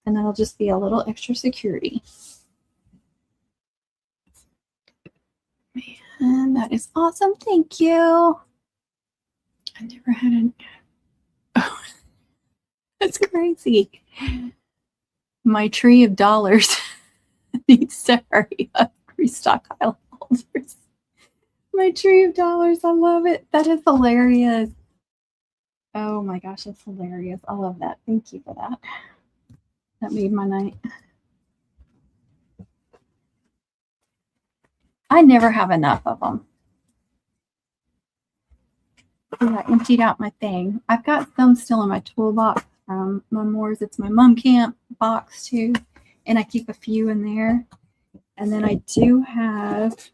and that'll just be a little extra security. And that is awesome. Thank you. I never had an... Oh, that's crazy. My tree of dollars needs to hurry up. Restock highlight holders. My tree of dollars. I love it. That is hilarious. Oh my gosh, that's hilarious. I love that. Thank you for that. That made my night. I never have enough of them. I emptied out my thing. I've got some still in my toolbox from Memoirs. It's my mom camp box too. And I keep a few in there. And then I do have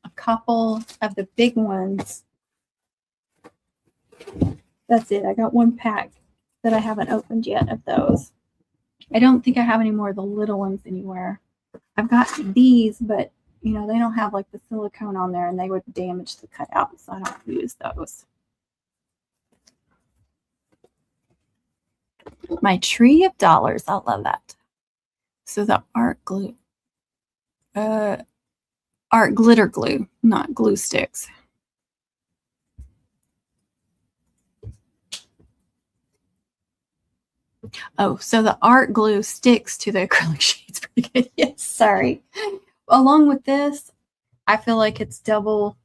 a couple of the big ones. That's it. I got one pack that I haven't opened yet of those. I don't think I have any more of the little ones anywhere. I've got these, but you know, they don't have like the silicone on there and they would damage the cutout, so I don't use those. My tree of dollars. I love that. So the art glue. Art glitter glue, not glue sticks. Oh, so the art glue sticks to the acrylic sheets. Pretty good. Yes, sorry. Along with this, I feel like it's double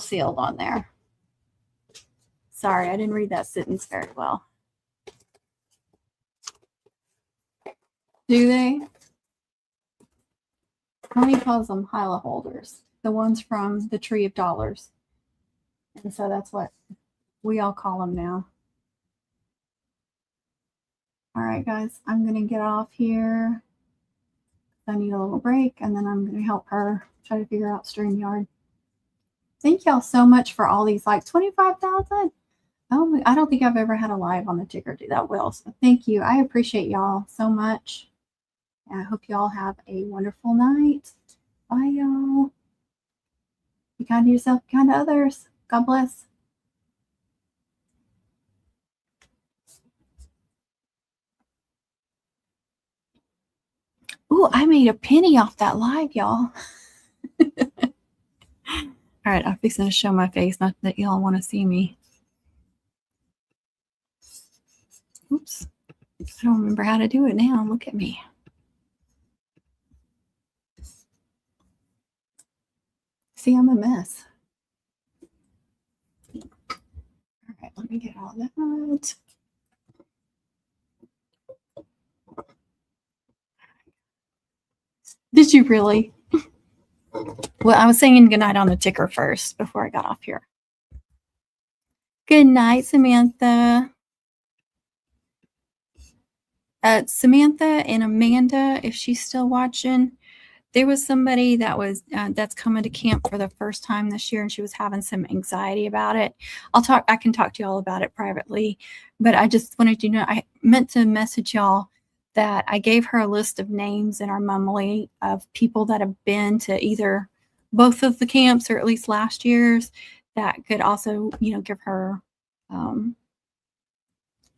sealed on there. Sorry, I didn't read that sentence very well. Do they? Mommy calls them highlight holders, the ones from the tree of dollars. And so that's what we all call them now. All right, guys, I'm going to get off here. I need a little break, and then I'm going to help her try to figure out StreamYard. Thank y'all so much for all these likes. 25,000. Oh, I don't think I've ever had a live on the ticker do that well. So thank you. I appreciate y'all so much. And I hope y'all have a wonderful night. Bye, y'all. Be kind to yourself, be kind to others. God bless. Ooh, I made a penny off that live, y'all. All right, I'm fixing to show my face, not that y'all want to see me. Oops. I don't remember how to do it now. Look at me. See, I'm a mess. All right, let me get all that. Did you really? Well, I was saying goodnight on the ticker first before I got off here. Good night, Samantha. Samantha and Amanda, if she's still watching, there was somebody that was that's coming to camp for the first time this year, and she was having some anxiety about it. I can talk to y'all about it privately, but I just wanted you to know I meant to message y'all that I gave her a list of names in our Mumley of people that have been to either both of the camps or at least last year's that could also, you know, give her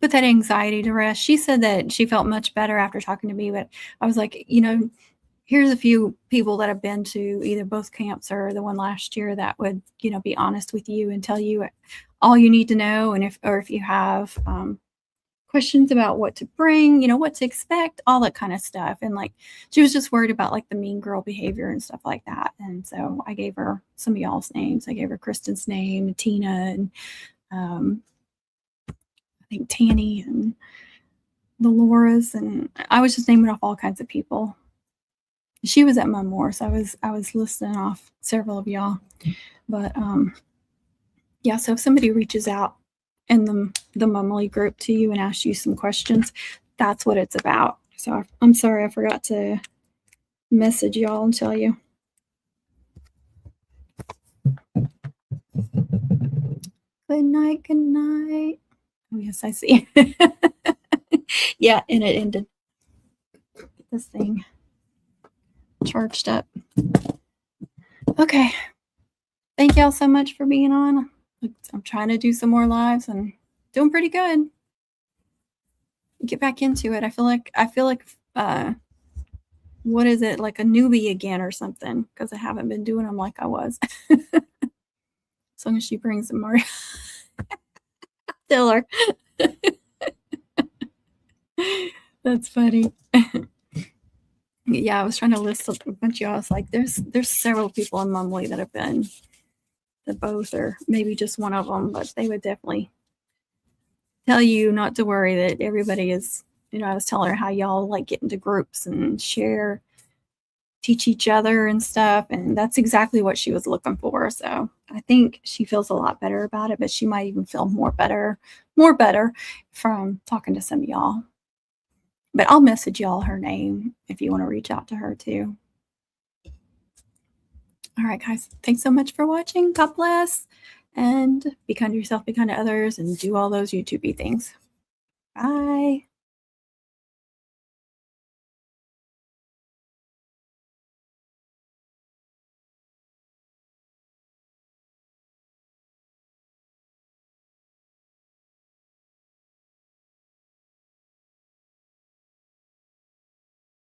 put that anxiety to rest. She said that she felt much better after talking to me, but I was like, you know, here's a few people that have been to either both camps or the one last year that would, you know, be honest with you and tell you all you need to know. And if you have questions about what to bring, you know, what to expect, all that kind of stuff. And like, she was just worried about like the mean girl behavior and stuff like that. And so I gave her some of y'all's names. I gave her Kristen's name, Tina, and I think Tanny and the Lauras, and I was just naming off all kinds of people. She was at Memoir, so I was listing off several of y'all. But yeah, so if somebody reaches out in the Mumley group to you and asks you some questions, that's what it's about. So I'm sorry I forgot to message y'all and tell you. Good night, good night. Oh, yes, I see. Yeah, and it ended. This thing charged up. Okay. Thank y'all so much for being on. I'm trying to do some more lives and doing pretty good. Get back into it. I feel like what is it, like a newbie again or something, because I haven't been doing them like I was. As long as she brings them more. Tell her. That's funny. Yeah, I was trying to list a bunch of y'all. I was like, there's several people in Mumley that have been, that both, or maybe just one of them, but they would definitely tell you not to worry, that everybody is, I was telling her how y'all like get into groups and share, teach each other and stuff. And that's exactly what she was looking for. So I think she feels a lot better about it, but she might even feel more better from talking to some of y'all. But I'll message y'all her name if you want to reach out to her too. All right, guys. Thanks so much for watching. God bless. And be kind to yourself, be kind to others, and do all those YouTube-y things. Bye.